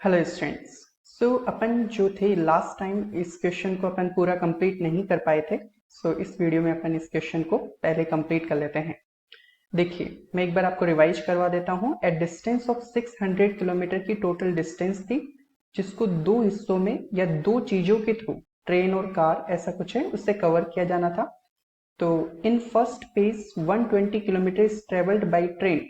Hello students. अपन जो थे last time इस क्वेश्चन को अपन पूरा कंप्लीट नहीं कर पाए थे। इस वीडियो में अपन इस क्वेश्चन को पहले कंप्लीट कर लेते हैं। देखिए, मैं एक बार आपको रिवाइज करवा देता हूँ। एट डिस्टेंस ऑफ 600 किलोमीटर की टोटल डिस्टेंस थी, जिसको दो हिस्सों में या दो चीजों के थ्रू, ट्रेन और कार ऐसा कुछ है, उससे कवर किया जाना था। तो in first phase 120 kilometre is travelled by train.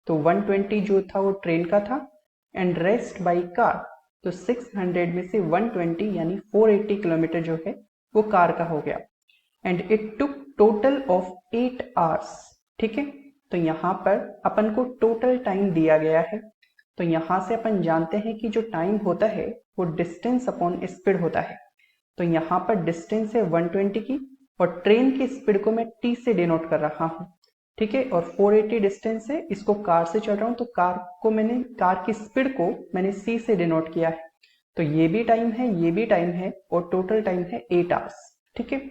तो 120 जो था वो ट्रेन का था एंड रेस्ट बाई कार। तो 600 में से 120 यानी 480 किलोमीटर जो है वो कार का हो गया and it took total of 8 hours. ठीक है, तो यहाँ पर अपन को टोटल टाइम दिया गया है। तो यहाँ से अपन जानते हैं कि जो टाइम होता है वो डिस्टेंस अपॉन स्पीड होता है। तो यहाँ पर डिस्टेंस है 120 की और ट्रेन की स्पीड को मैं टी से डिनोट कर रहा हूँ। ठीक है, और 480 डिस्टेंस है, इसको कार से चल रहा हूँ तो कार की स्पीड को मैंने सी से डिनोट किया है। तो ये भी टाइम है, ये भी टाइम है और टोटल टाइम है 8 आवर्स। ठीक है,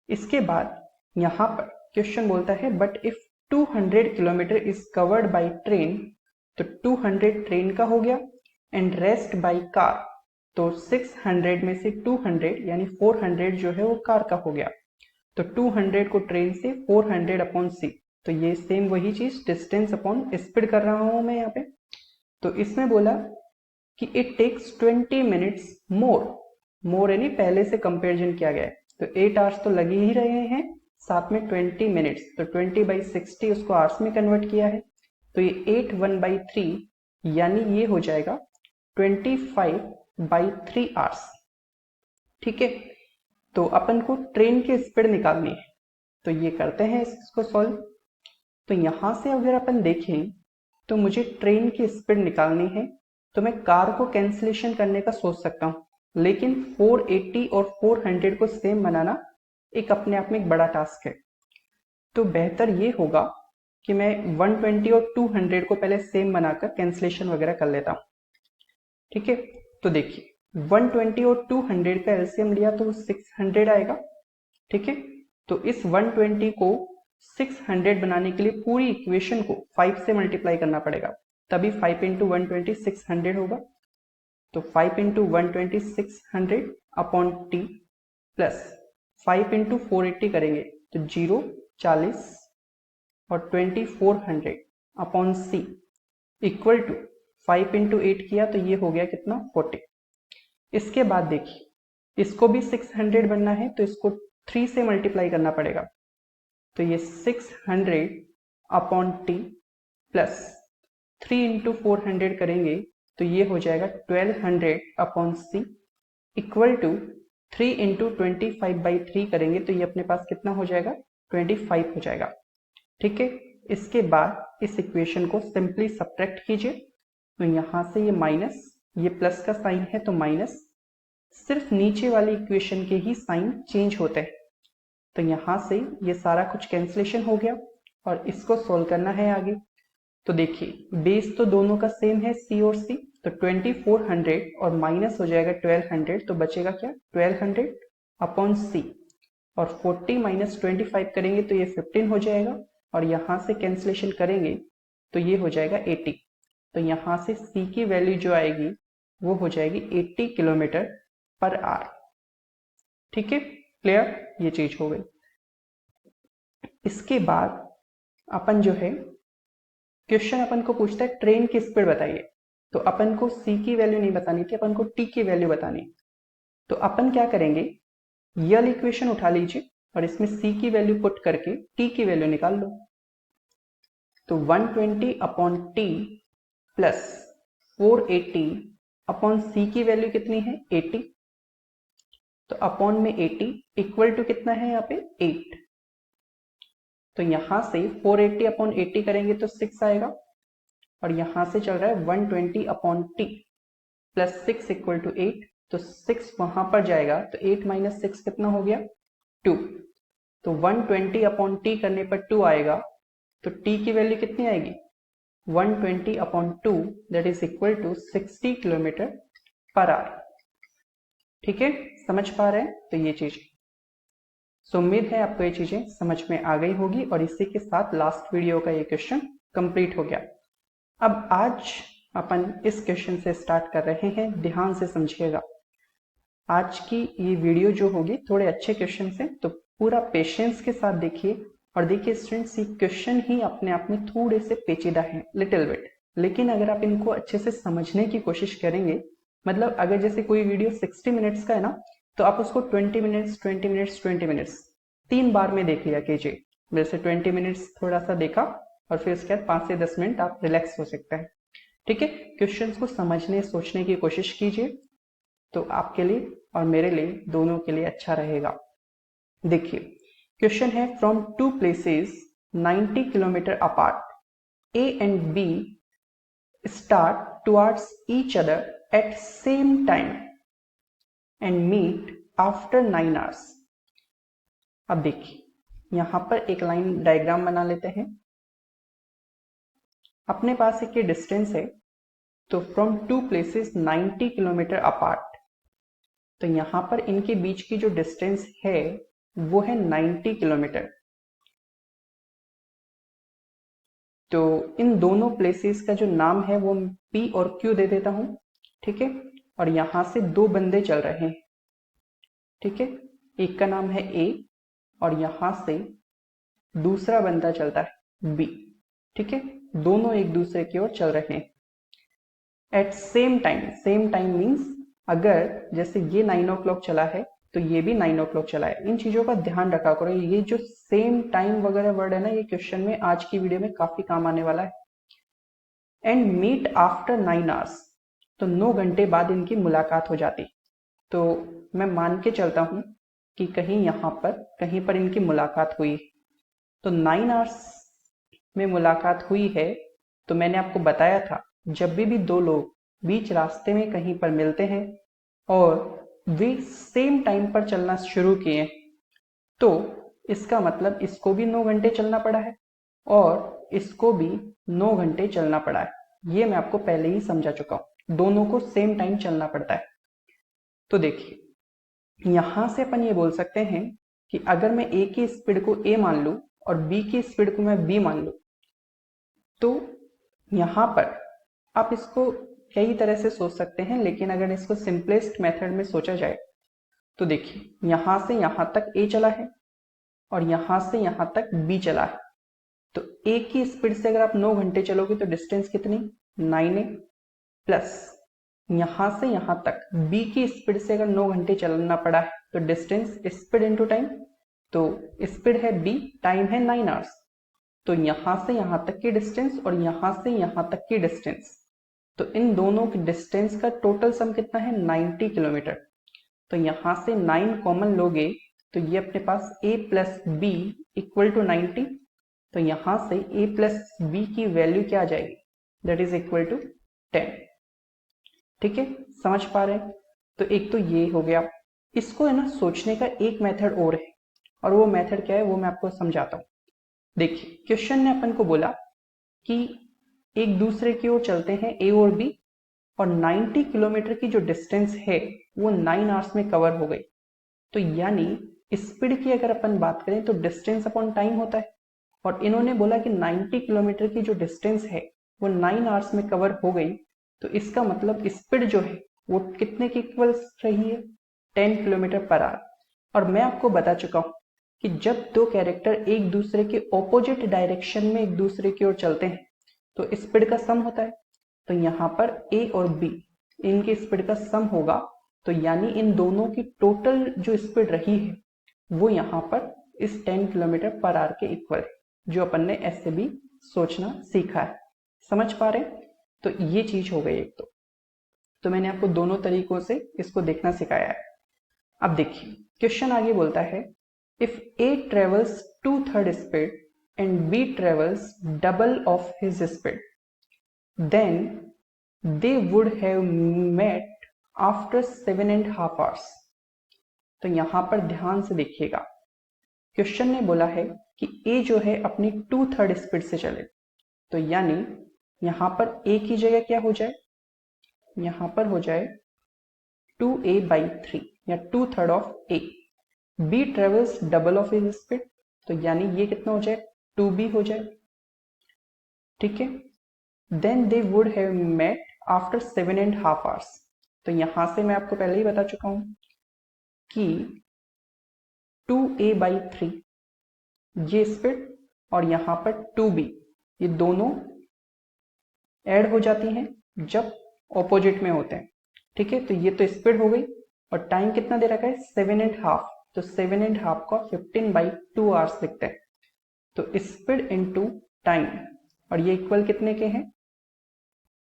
इसके बाद यहाँ पर क्वेश्चन बोलता है but if 200 kilometre is covered by train. तो 200 ट्रेन का हो गया एंड रेस्ट बाई कार। तो 600 में से 200 यानी 400 जो है वो कार का हो गया। तो 200 को ट्रेन से 400 अपॉन सी। तो ये सेम वही चीज, डिस्टेंस अपॉन स्पीड कर रहा हूं मैं यहाँ पे। तो इसमें बोला कि इट टेक्स 20 मिनट्स मोर यानी पहले से कंपेरिजन किया गया है। तो 8 आवर्स तो लगे ही रहे हैं, साथ में 20 मिनट्स। तो 20/60 उसको आवर्स में कन्वर्ट किया है। तो ये 8 1/3 यानी ये हो जाएगा 25/3 आवर्स। ठीक है, तो अपन को ट्रेन की स्पीड निकालनी है, तो ये करते हैं इसको सॉल्व। तो यहां से अगर अपन देखें तो मुझे ट्रेन की स्पीड निकालनी है, तो मैं कार को कैंसिलेशन करने का सोच सकता हूं, लेकिन 480 और 400 को सेम बनाना एक अपने आप में एक बड़ा टास्क है। तो बेहतर ये होगा कि मैं 120 और 200 को पहले सेम बनाकर कैंसिलेशन वगैरह कर लेता हूं। ठीक है, तो देखिए 120 और 200 का एलसीएम लिया तो 600 आएगा। ठीक है, तो इस 120 को 600 बनाने के लिए पूरी इक्वेशन को 5 से मल्टीप्लाई करना पड़ेगा, तभी 5 इंटू 120 600 होगा। तो 5 into 120 600 upon t plus 5 into 480 करेंगे तो 0 40 और 2400 upon c equal to 5 into 8 किया तो ये हो गया कितना 40। इसके बाद देखिए इसको भी 600 बनना है तो इसको 3 से मल्टीप्लाई करना पड़ेगा। तो ये 600 अपॉन टी प्लस 3 इंटू 400 करेंगे तो ये हो जाएगा 1200 upon c equal to 3 into 25/3 करेंगे तो ये अपने पास कितना हो जाएगा 25 हो जाएगा। ठीक है, इसके बाद इस इक्वेशन को सिंपली सब्ट्रैक्ट कीजिए। तो यहां से ये माइनस, ये प्लस का साइन है तो माइनस, सिर्फ नीचे वाली इक्वेशन के ही साइन चेंज होते हैं। तो यहां से ये सारा कुछ कैंसिलेशन हो गया और इसको सोल्व करना है आगे। तो देखिए बेस तो दोनों का सेम है सी और सी, तो 2400 और माइनस हो जाएगा 1200 तो बचेगा क्या 1200 अपॉन सी और 40 माइनस 25 करेंगे तो ये 15 हो जाएगा और यहां से कैंसिलेशन करेंगे तो ये हो जाएगा 80। तो यहां से सी की वैल्यू जो आएगी वो हो जाएगी 80 किलोमीटर पर आवर। ठीक है, क्लियर, ये चीज हो गई। इसके बाद अपन जो है क्वेश्चन अपन को पूछता है ट्रेन की स्पीड बताइए। तो अपन को सी की वैल्यू नहीं बतानी थी, अपन को टी की वैल्यू बतानी। तो अपन क्या करेंगे, ये वाली इक्वेशन उठा लीजिए और इसमें सी की वैल्यू पुट करके टी की वैल्यू निकाल लो। तो 120 अपॉन टी प्लस 480 अपॉन सी की वैल्यू कितनी है 80। तो अपॉन में 80 इक्वल टू कितना है यहाँ पे 8। तो यहां से 480 अपॉन 80 करेंगे तो 6 आएगा और यहां से चल रहा है 120 upon t plus 6 equal to 8। तो 6 वहां पर जाएगा तो 8 माइनस 6 कितना हो गया 2। तो 120 अपॉन टी करने पर 2 आएगा, तो टी की वैल्यू कितनी आएगी 120 upon 2 that is equal to 60 kilometre per hour. ठीक है, समझ पा रहे हैं तो ये चीज। सो उम्मीद है आपको ये चीजें समझ में आ गई होगी और इसी के साथ लास्ट वीडियो का ये क्वेश्चन कंप्लीट हो गया। अब आज अपन इस क्वेश्चन से स्टार्ट कर रहे हैं। ध्यान से समझिएगा। आज की ये वीडियो जो होगी थोड़े अच्छे क्वेश्चन है, तो पूरा पेशेंस के साथ देखिए। और देखिए स्टूडेंट्स, ये क्वेश्चन ही अपने आप में थोड़े से पेचीदा हैं, लिटिल बिट, लेकिन अगर आप इनको अच्छे से समझने की कोशिश करेंगे, मतलब अगर जैसे कोई वीडियो 60 मिनट्स का है ना, तो आप उसको 20 मिनट्स 20 मिनट्स 20 मिनट्स 3 बार में देख लिया कीजिए। जैसे 20 मिनट्स थोड़ा सा देखा और फिर उसके बाद 5 से 10 मिनट आप रिलैक्स हो सकते हैं। ठीक है, क्वेश्चंस को समझने सोचने की कोशिश कीजिए, तो आपके लिए और मेरे लिए दोनों के लिए अच्छा रहेगा। देखिए क्वेश्चन है, from two places 90 kilometre apart, a and b start towards each other at same time and meet after 9 hours। अब देखिए यहां पर एक लाइन डायग्राम बना लेते हैं। अपने पास एक ये डिस्टेंस है, तो from two places 90 kilometre apart, तो यहां पर इनके बीच की जो डिस्टेंस है वो है 90 किलोमीटर। तो इन दोनों प्लेसेस का जो नाम है वो P और Q दे देता हूं। ठीक है, और यहां से दो बंदे चल रहे हैं। ठीक है, एक का नाम है A और यहां से दूसरा बंदा चलता है B। ठीक है, दोनों एक दूसरे की ओर चल रहे हैं एट सेम टाइम मीन्स अगर जैसे ये 9 o'clock चला है तो ये भी 9 o'clock चला है। इन चीजों का ध्यान रखा करो। ये जो सेम टाइम वगैरह वर्ड है ना, ये क्वेश्चन में आज की वीडियो में काफी काम आने वाला है। एंड मीट आफ्टर 9 hours, तो 9 घंटे बाद इनकी मुलाकात हो जाती। तो मैं मान के चलता हूं कि कहीं पर इनकी मुलाकात हुई। तो 9 hours में मुलाकात हुई है। तो मैंने आपको बताया था, जब भी दो लोग बीच रास्ते में कहीं पर मिलते हैं और वे सेम टाइम पर चलना शुरू किए, तो इसका मतलब इसको भी 9 घंटे चलना पड़ा है और इसको भी 9 घंटे चलना पड़ा है। ये मैं आपको पहले ही समझा चुका हूं, दोनों को सेम टाइम चलना पड़ता है। तो देखिए यहां से अपन ये बोल सकते हैं कि अगर मैं A की स्पीड को A मान लूं और B की स्पीड को मैं B मान लूं, तो यहां पर आप इसको कई तरह से सोच सकते हैं, लेकिन अगर इसको सिंपलेस्ट मेथड में सोचा जाए तो देखिए यहां से यहां तक A चला है और यहां से यहां तक B चला है। तो A की स्पीड से अगर आप 9 घंटे चलोगे तो डिस्टेंस कितनी 9A, प्लस यहां से यहां तक B की स्पीड से अगर 9 घंटे चलना पड़ा है तो डिस्टेंस स्पीड इनटू टाइम, तो स्पीड है B, टाइम है 9 hours। तो यहां से यहां तक की डिस्टेंस और यहां से यहां तक की डिस्टेंस, तो इन दोनों की डिस्टेंस का टोटल सम कितना है 90 किलोमीटर। तो यहां से 9 कॉमन लोगे तो ये अपने पास A plus b equal to 90। तो यहां से A प्लस बी की वैल्यू क्या आ जाएगी, दैट इज इक्वल टू 10। ठीक है, समझ पा रहे हैं। तो एक तो ये हो गया। इसको है ना सोचने का एक मेथड और है, और वो मेथड क्या है वो मैं आपको समझाता हूं। देखिए क्वेश्चन ने अपन को बोला कि एक दूसरे की ओर चलते हैं A और B, और 90 किलोमीटर की जो डिस्टेंस है वो 9 आवर्स में कवर हो गई। तो यानी स्पीड की अगर अपन बात करें तो डिस्टेंस अपॉन टाइम होता है, और इन्होंने बोला कि 90 किलोमीटर की जो डिस्टेंस है वो 9 आवर्स में कवर हो गई। तो इसका मतलब स्पीड जो है वो कितने की इक्वल रही है, 10 किलोमीटर पर आवर। और मैं आपको बता चुका हूं कि जब दो कैरेक्टर एक दूसरे के ऑपोजिट डायरेक्शन में एक दूसरे की ओर चलते हैं तो स्पीड का सम होता है। तो यहाँ पर A और B इनकी स्पीड का सम होगा, तो यानी इन दोनों की टोटल जो स्पीड रही है वो यहाँ पर इस 10 किलोमीटर पर आवर के इक्वल है, जो अपन ने ऐसे भी सोचना सीखा है। समझ पा रहे हैं। तो ये चीज हो गई एक। तो मैंने आपको दोनों तरीकों से इसको देखना सिखाया है। अब देखिए क्वेश्चन आगे बोलता है, if A travels 2/3 speed and B travels double of his speed, then they would have met after 7.5 hours। तो यहां पर ध्यान से देखिएगा, क्वेश्चन ने बोला है कि A जो है अपनी 2/3 स्पीड से चले। तो यानी यहां पर A की जगह क्या हो जाए, यहां पर हो जाए 2A/3 या 2/3 of A। B travels double of his speed, तो यानी ये कितना हो जाए 2B हो जाए। ठीक है, then they would have met after 7.5 hours। तो यहां से मैं आपको पहले ही बता चुका हूं कि 2a/3 ये स्पीड और यहां पर 2b ये दोनों ऐड हो जाती हैं जब ऑपोजिट में होते हैं। ठीक है, तो ये तो स्पीड हो गई और टाइम कितना दे रखा है 7.5, तो 7.5 का 15/2 आवर्स लिखते हैं। तो स्पीड इनटू टाइम, और ये इक्वल कितने के हैं,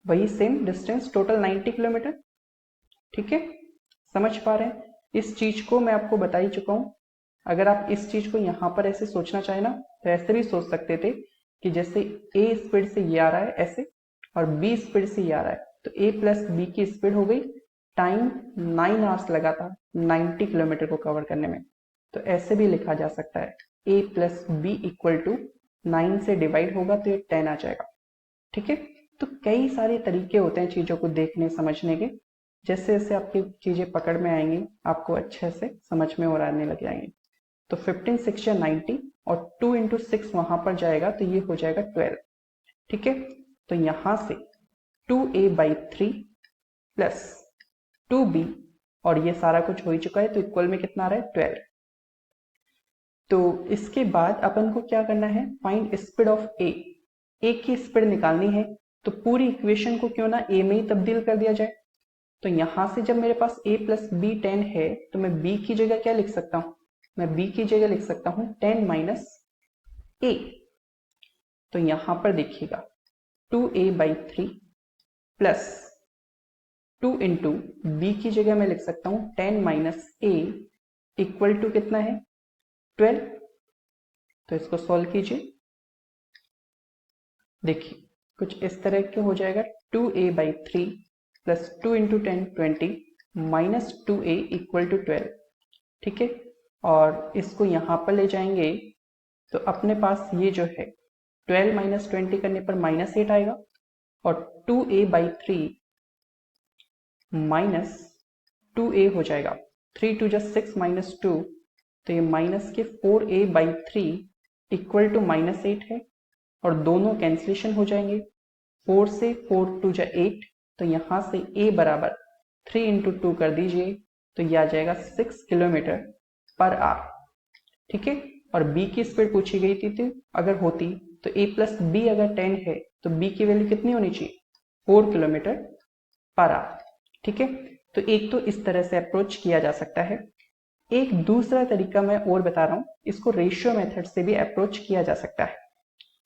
वही सेम डिस्टेंस, टोटल 90 किलोमीटर। ठीक है, समझ पा रहे हैं? इस चीज को मैं आपको बता ही चुका हूं। अगर आप इस चीज को यहां पर ऐसे सोचना चाहे ना, तो ऐसे भी सोच सकते थे कि जैसे ए स्पीड से ये आ रहा है ऐसे, और बी स्पीड से ये आ रहा है, तो ए प्लस बी की स्पीड हो गई, टाइम 9 आवर्स लगा था 90 किलोमीटर को कवर करने में। तो ऐसे भी लिखा जा सकता है, ए प्लस बी इक्वल टू 9 से डिवाइड होगा तो ये 10 आ जाएगा। ठीक है, तो कई सारे तरीके होते हैं चीजों को देखने समझने के। जैसे जैसे आपकी चीजें पकड़ में आएंगी आपको अच्छे से समझ में और आने लग जाएंगे। तो 15 6 या 90 और 2 इंटू 6 वहां पर जाएगा तो ये हो जाएगा 12। ठीक है, तो यहां से 2a/3 प्लस 2b, और ये सारा कुछ हो ही चुका है तो इक्वल में कितना आ रहा है 12। तो इसके बाद अपन को क्या करना है, फाइंड स्पीड ऑफ ए की स्पीड निकालनी है। तो पूरी इक्वेशन को क्यों ना ए में ही तब्दील कर दिया जाए। तो यहां से जब मेरे पास a प्लस बी 10 है तो मैं b की जगह क्या लिख सकता हूं, मैं b की जगह लिख सकता हूं 10 माइनस a। तो यहां पर देखिएगा 2a/3 प्लस 2 इंटू बी की जगह मैं लिख सकता हूं 10 माइनस a इक्वल टू कितना है 12। तो इसको सॉल्व कीजिए, देखिए कुछ इस तरह के हो जाएगा, 2a/3 plus 2 into 10 20 minus 2a equal to 12। ठीक है, और इसको यहां पर ले जाएंगे तो अपने पास ये जो है 12 माइनस 20 करने पर -8 आएगा, और 2a/3 माइनस 2a हो जाएगा, 3 2 6 माइनस 2, तो ये माइनस के 4a/3 इक्वल टू -8 है, और दोनों कैंसिलेशन हो जाएंगे, 4 से 4 2 8, तो यहां से a बराबर 3 इंटू 2 कर दीजिए तो यह आ जाएगा 6 किलोमीटर पर आवर। ठीक है, और b की स्पीड पूछी गई थी अगर होती तो a प्लस बी अगर 10 है तो b की वैल्यू कितनी होनी चाहिए 4 किलोमीटर पर आवर। ठीक है, तो एक तो इस तरह से अप्रोच किया जा सकता है। एक दूसरा तरीका मैं और बता रहा हूं, इसको रेशियो मेथड से भी अप्रोच किया जा सकता है।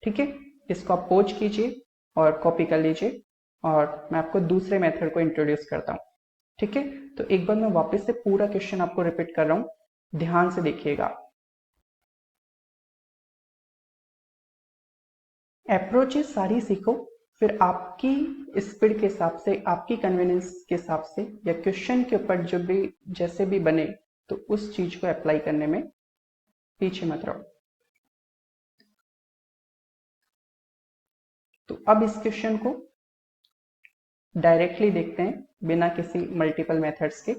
ठीक है, इसको आप पॉज कीजिए और कॉपी कर लीजिए, और मैं आपको दूसरे मेथड को इंट्रोड्यूस करता हूं। ठीक है, तो एक बार मैं वापस से पूरा क्वेश्चन आपको रिपीट कर रहा हूं, ध्यान से देखिएगा। अप्रोचेस सारी सीखो, फिर आपकी स्पीड के हिसाब से, आपकी कन्वीनियंस के हिसाब से, या क्वेश्चन के ऊपर जो भी जैसे भी बने तो उस चीज को अप्लाई करने में पीछे मत रहो। तो अब इस क्वेश्चन को डायरेक्टली देखते हैं बिना किसी मल्टीपल मेथड्स के।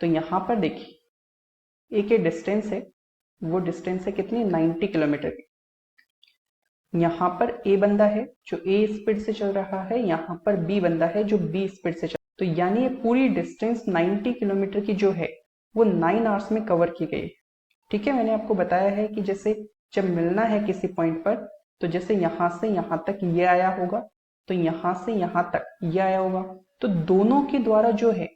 तो यहां पर देखिए एक डिस्टेंस है, वो डिस्टेंस है कितनी 90 किलोमीटर की। यहाँ पर ए बंदा है जो ए स्पीड से चल रहा है, यहाँ पर बी बंदा है जो बी स्पीड से चल, तो यानी ये पूरी डिस्टेंस 90 किलोमीटर की जो है वो 9 आवर्स में कवर की गई। ठीक है, मैंने आपको बताया है कि जैसे जब मिलना है किसी पॉइंट पर, तो जैसे यहां से यहां तक ये आया होगा, तो यहां से यहां तक ये आया होगा, तो दोनों के द्वारा जो है,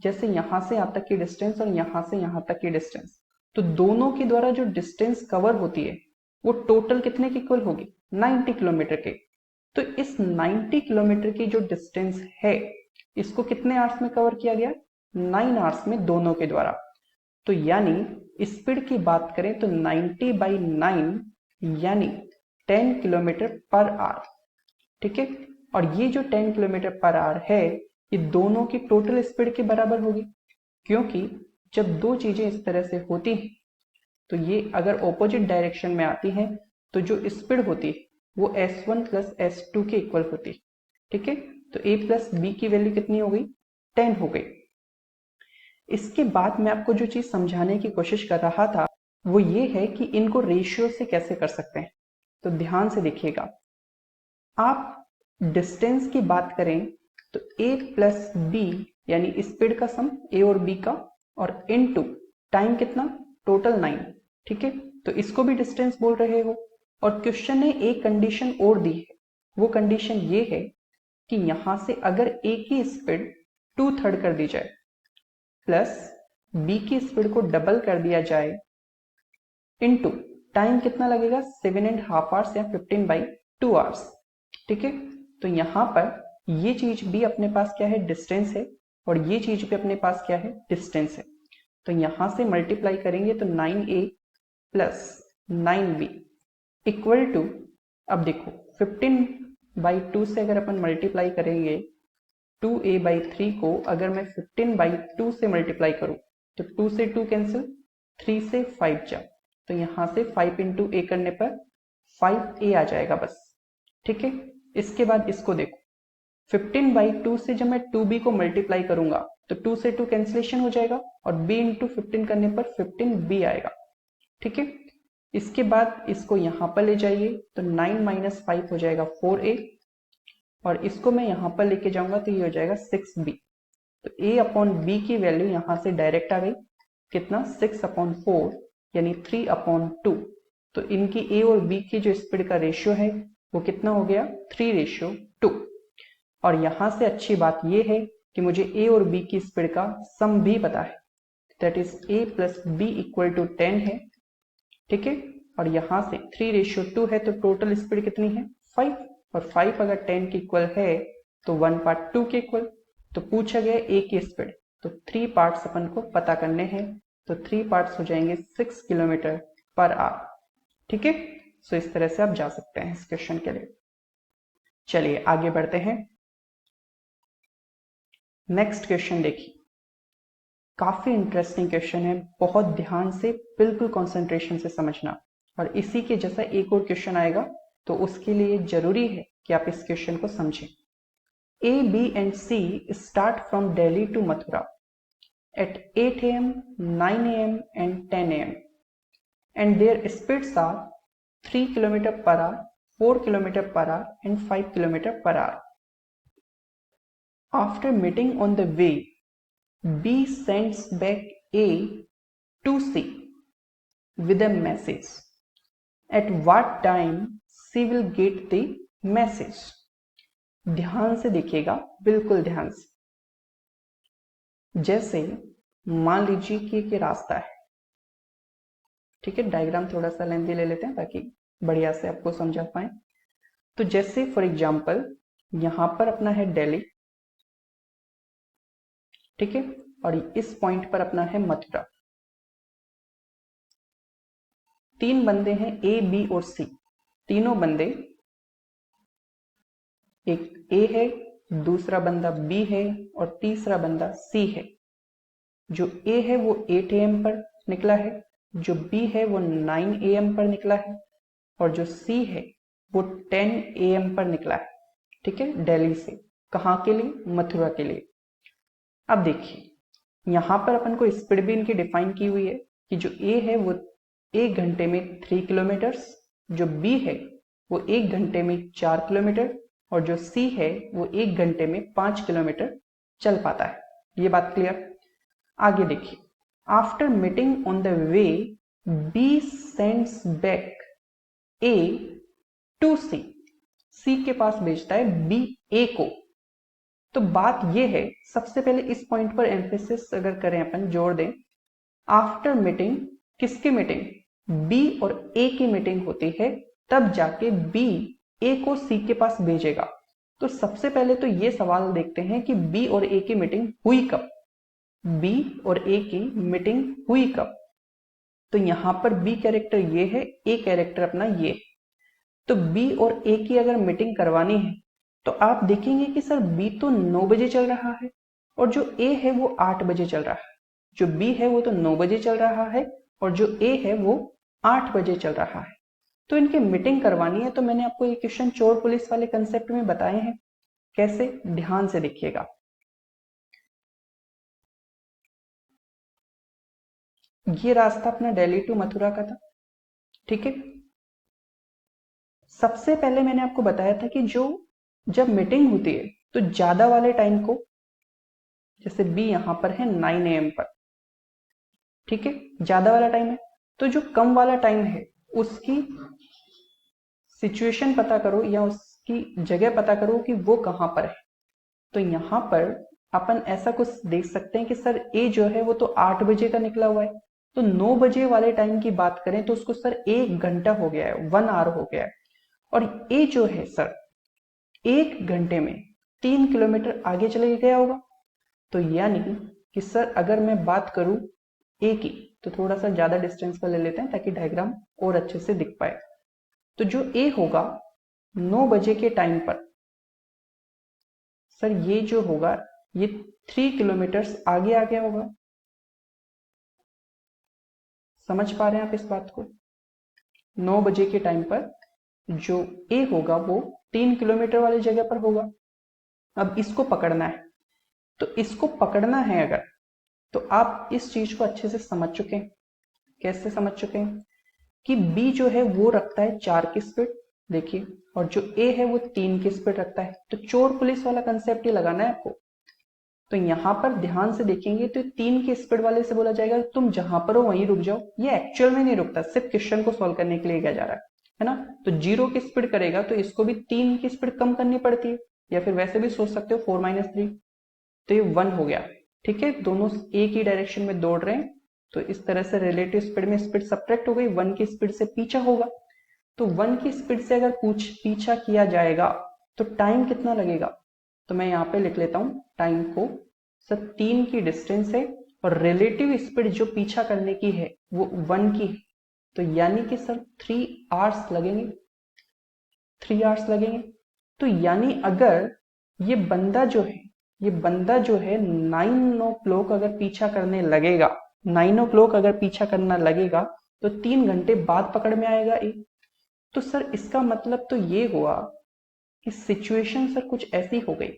जैसे यहां से यहां तक की डिस्टेंस और यहां से यहां तक की डिस्टेंस, तो दोनों के द्वारा जो डिस्टेंस कवर होती है वो टोटल कितने की इक्वल होगी 90 किलोमीटर के। तो इस 90 किलोमीटर की जो डिस्टेंस है इसको कितने आवर्स में कवर किया गया 9 आवर्स में दोनों के द्वारा। तो यानी स्पीड की बात करें तो 90/9 यानी 10 किलोमीटर पर आवर। ठीक है, और ये जो 10 किलोमीटर पर आवर है ये दोनों की टोटल स्पीड के बराबर होगी, क्योंकि जब दो चीजें इस तरह से होती हैं तो ये अगर ऑपोजिट डायरेक्शन में आती हैं तो जो स्पीड होती है वो s1 प्लस s2 के इक्वल होती है। ठीक है, तो a प्लस बी की वैल्यू कितनी हो गई 10 हो गई। इसके बाद मैं आपको जो चीज समझाने की कोशिश कर रहा था वो ये है कि इनको रेशियो से कैसे कर सकते हैं। तो ध्यान से देखिएगा, आप डिस्टेंस की बात करें तो a प्लस बी यानी स्पीड का सम a और b का, और इनटू टाइम कितना, टोटल 9। ठीक है, तो इसको भी डिस्टेंस बोल रहे हो। और क्वेश्चन ने एक कंडीशन और दी है, वो कंडीशन ये है कि यहां से अगर a की स्पीड 2/3 कर दी जाए प्लस b की स्पीड को डबल कर दिया जाए इनटू टाइम कितना लगेगा 7.5 आवर्स या 15/2 आवर्स। ठीक है, तो यहां पर ये चीज भी अपने पास क्या है, डिस्टेंस है, और ये चीज भी अपने पास क्या है, डिस्टेंस है। तो यहां से मल्टीप्लाई करेंगे तो 9a plus 9b equal to, अब देखो 15/2 से अगर अपन मल्टीप्लाई करेंगे 2a/3 को अगर मैं 15/2 से मल्टीप्लाई करूं तो 2 से 2 कैंसिल, 3 से 5 जा, तो यहां से 5 इंटू ए करने पर 5a आ जाएगा बस। ठीक है, इसके बाद इसको देखो 15/2 से जब मैं 2b को मल्टीप्लाई करूंगा तो 2 से 2 कैंसिलेशन हो जाएगा और b इंटू 15 करने पर 15b आएगा। ठीक है, इसके बाद इसको यहां पर ले जाइए तो 9 माइनस 5 हो जाएगा 4a, और इसको मैं यहां पर लेके जाऊंगा तो ये हो जाएगा 6b। तो a अपॉन b की वैल्यू यहां से डायरेक्ट आ गई, कितना, 6/4 यानी 3/2। तो इनकी a और b की जो स्पीड का रेशियो है वो कितना हो गया, 3:2। और यहां से अच्छी बात यह है कि मुझे a और b की स्पीड का सम भी पता है, that is a plus b equal to 10 है। ठीक है, और यहां से 3:2 है तो टोटल स्पीड कितनी है, 5, और 5 अगर 10 के इक्वल है तो 1/2 के इक्वल। तो पूछा गया a की स्पीड, तो 3 पार्ट्स अपन को पता करने हैं, तो 3 पार्ट्स हो जाएंगे 6 किलोमीटर पर आवर। ठीक है, सो इस तरह से आप जा सकते हैं इस क्वेश्चन के लिए। चलिए आगे बढ़ते हैं। नेक्स्ट क्वेश्चन देखिए, काफी इंटरेस्टिंग क्वेश्चन है, बहुत ध्यान से बिल्कुल कंसंट्रेशन से समझना, और इसी के जैसा एक और क्वेश्चन आएगा तो उसके लिए जरूरी है कि आप इस क्वेश्चन को समझें। A, B and C start from Delhi to Mathura at 8 a.m., 9 a.m. and 10 a.m. and their speeds are 3 km per hour, 4 km per hour and 5 km per hour. After meeting on the way, B sends back A to C with a message. At what time C will get the message? ध्यान से देखिएगा, बिल्कुल ध्यान से। जैसे मान लीजिए कि एक रास्ता है, ठीक है, डायग्राम थोड़ा सा लेंथी ले लेते हैं ताकि बढ़िया से आपको समझा पाए। तो जैसे फॉर एग्जांपल यहां पर अपना है दिल्ली, ठीक है, और इस पॉइंट पर अपना है मथुरा। 3 बंदे हैं ए, बी और सी। तीनों बंदे, एक ए है, दूसरा बंदा बी है और तीसरा बंदा सी है। जो ए है वो 8 AM पर निकला है, जो बी है वो 9 AM पर निकला है, और जो सी है वो 10 AM पर निकला है। ठीक है, दिल्ली से कहाँ के लिए, मथुरा के लिए। अब देखिए यहां पर अपन को स्पीड भी इनकी डिफाइन की हुई है कि जो ए है वो 1 घंटे में 3 किलोमीटर, जो बी है वो 1 घंटे में 4 किलोमीटर, और जो सी है वो 1 घंटे में 5 किलोमीटर चल पाता है। ये बात क्लियर। आगे देखिए, after meeting on the way B sends back A to C, C के पास भेजता है बी ए को। तो बात यह है, सबसे पहले इस पॉइंट पर एम्फेसिस अगर करें अपन, जोड़ दें, आफ्टर मीटिंग, किसकी मीटिंग, बी और ए की मीटिंग होती है, तब जाके बी ए को सी के पास भेजेगा। तो सबसे पहले तो ये सवाल देखते हैं कि बी और ए की मीटिंग हुई कब, बी और ए की मीटिंग हुई कब। तो यहां पर बी कैरेक्टर ये है, ए कैरेक्टर अपना ये है। तो बी और ए की अगर मीटिंग करवानी है तो आप देखेंगे कि सर बी तो 9 बजे चल रहा है और जो ए है वो 8 बजे चल रहा है। जो बी है वो तो 9 बजे चल रहा है और जो ए है वो 8 बजे चल रहा है। तो इनकी मीटिंग करवानी है। तो मैंने आपको ये क्वेश्चन चोर पुलिस वाले कंसेप्ट में बताए हैं, कैसे, ध्यान से देखिएगा। ये रास्ता अपना दिल्ली टू मथुरा का था, ठीक है। सबसे पहले मैंने आपको बताया था कि जो जब मीटिंग होती है तो ज्यादा वाले टाइम को, जैसे बी यहां पर है 9 AM पर, ठीक है, ज्यादा वाला टाइम है, तो जो कम वाला टाइम है उसकी सिचुएशन पता करो या उसकी जगह पता करो कि वो कहां पर है। तो यहां पर अपन ऐसा कुछ देख सकते हैं कि सर ए जो है वो तो 8 बजे का निकला हुआ है, तो 9 बजे वाले टाइम की बात करें तो उसको सर 1 घंटा हो गया है, 1 आवर हो गया है। और ए जो है सर 1 घंटे में 3 किलोमीटर आगे चले गया होगा। तो यानी कि सर अगर मैं बात करूं ए की, तो थोड़ा सा ज्यादा डिस्टेंस पर ले लेते हैं ताकि डायग्राम और अच्छे से दिख पाए। तो जो ए होगा 9 बजे के टाइम पर, सर ये जो होगा ये 3 किलोमीटर आगे आ गया होगा। समझ पा रहे हैं आप इस बात को? 9 बजे के टाइम पर जो ए होगा वो 3 किलोमीटर वाली जगह पर होगा। अब इसको पकड़ना है, तो इसको पकड़ना है अगर, तो आप इस चीज को अच्छे से समझ चुके हैं। कैसे समझ चुके हैं कि बी जो है वो रखता है 4 की स्पीड, देखिए, और जो ए है वो 3 की स्पीड रखता है। तो चोर पुलिस वाला कंसेप्ट ही लगाना है आपको। तो यहां पर ध्यान से देखेंगे तो 3 की स्पीड वाले से बोला जाएगा तुम जहां पर हो वहीं रुक जाओ। ये एक्चुअल में नहीं रुकता, सिर्फ क्वेश्चन को सॉल्व करने के लिए किया जा रहा है ना। तो 0 की स्पीड करेगा तो इसको भी 3 की स्पीड कम करनी पड़ती है, या फिर वैसे भी सोच सकते हो 4 - 3। तो ये 1 हो गया, ठीक है, दोनों एक ही डायरेक्शन में दौड़ रहे हैं। तो इस तरह से रिलेटिव स्पीड में स्पीड सब्ट्रैक्ट हो गई, 1 की स्पीड से पीछा होगा। तो 1 की स्पीड से अगर पीछा किया जाएगा तो टाइम कितना लगेगा? तो मैं यहाँ पे लिख लेता हूँ टाइम को, सर 3 की डिस्टेंस है और रिलेटिव स्पीड जो पीछा करने की है वो 1 की है। तो यानी कि सर 3 आवर्स लगेंगे, 3 आवर्स लगेंगे। तो यानी अगर ये बंदा जो है, ये बंदा जो है 9 o'clock अगर पीछा करने लगेगा, 9 o'clock अगर पीछा करना लगेगा तो 3 घंटे बाद पकड़ में आएगा ए। तो सर इसका मतलब तो ये हुआ कि सिचुएशन सर कुछ ऐसी हो गई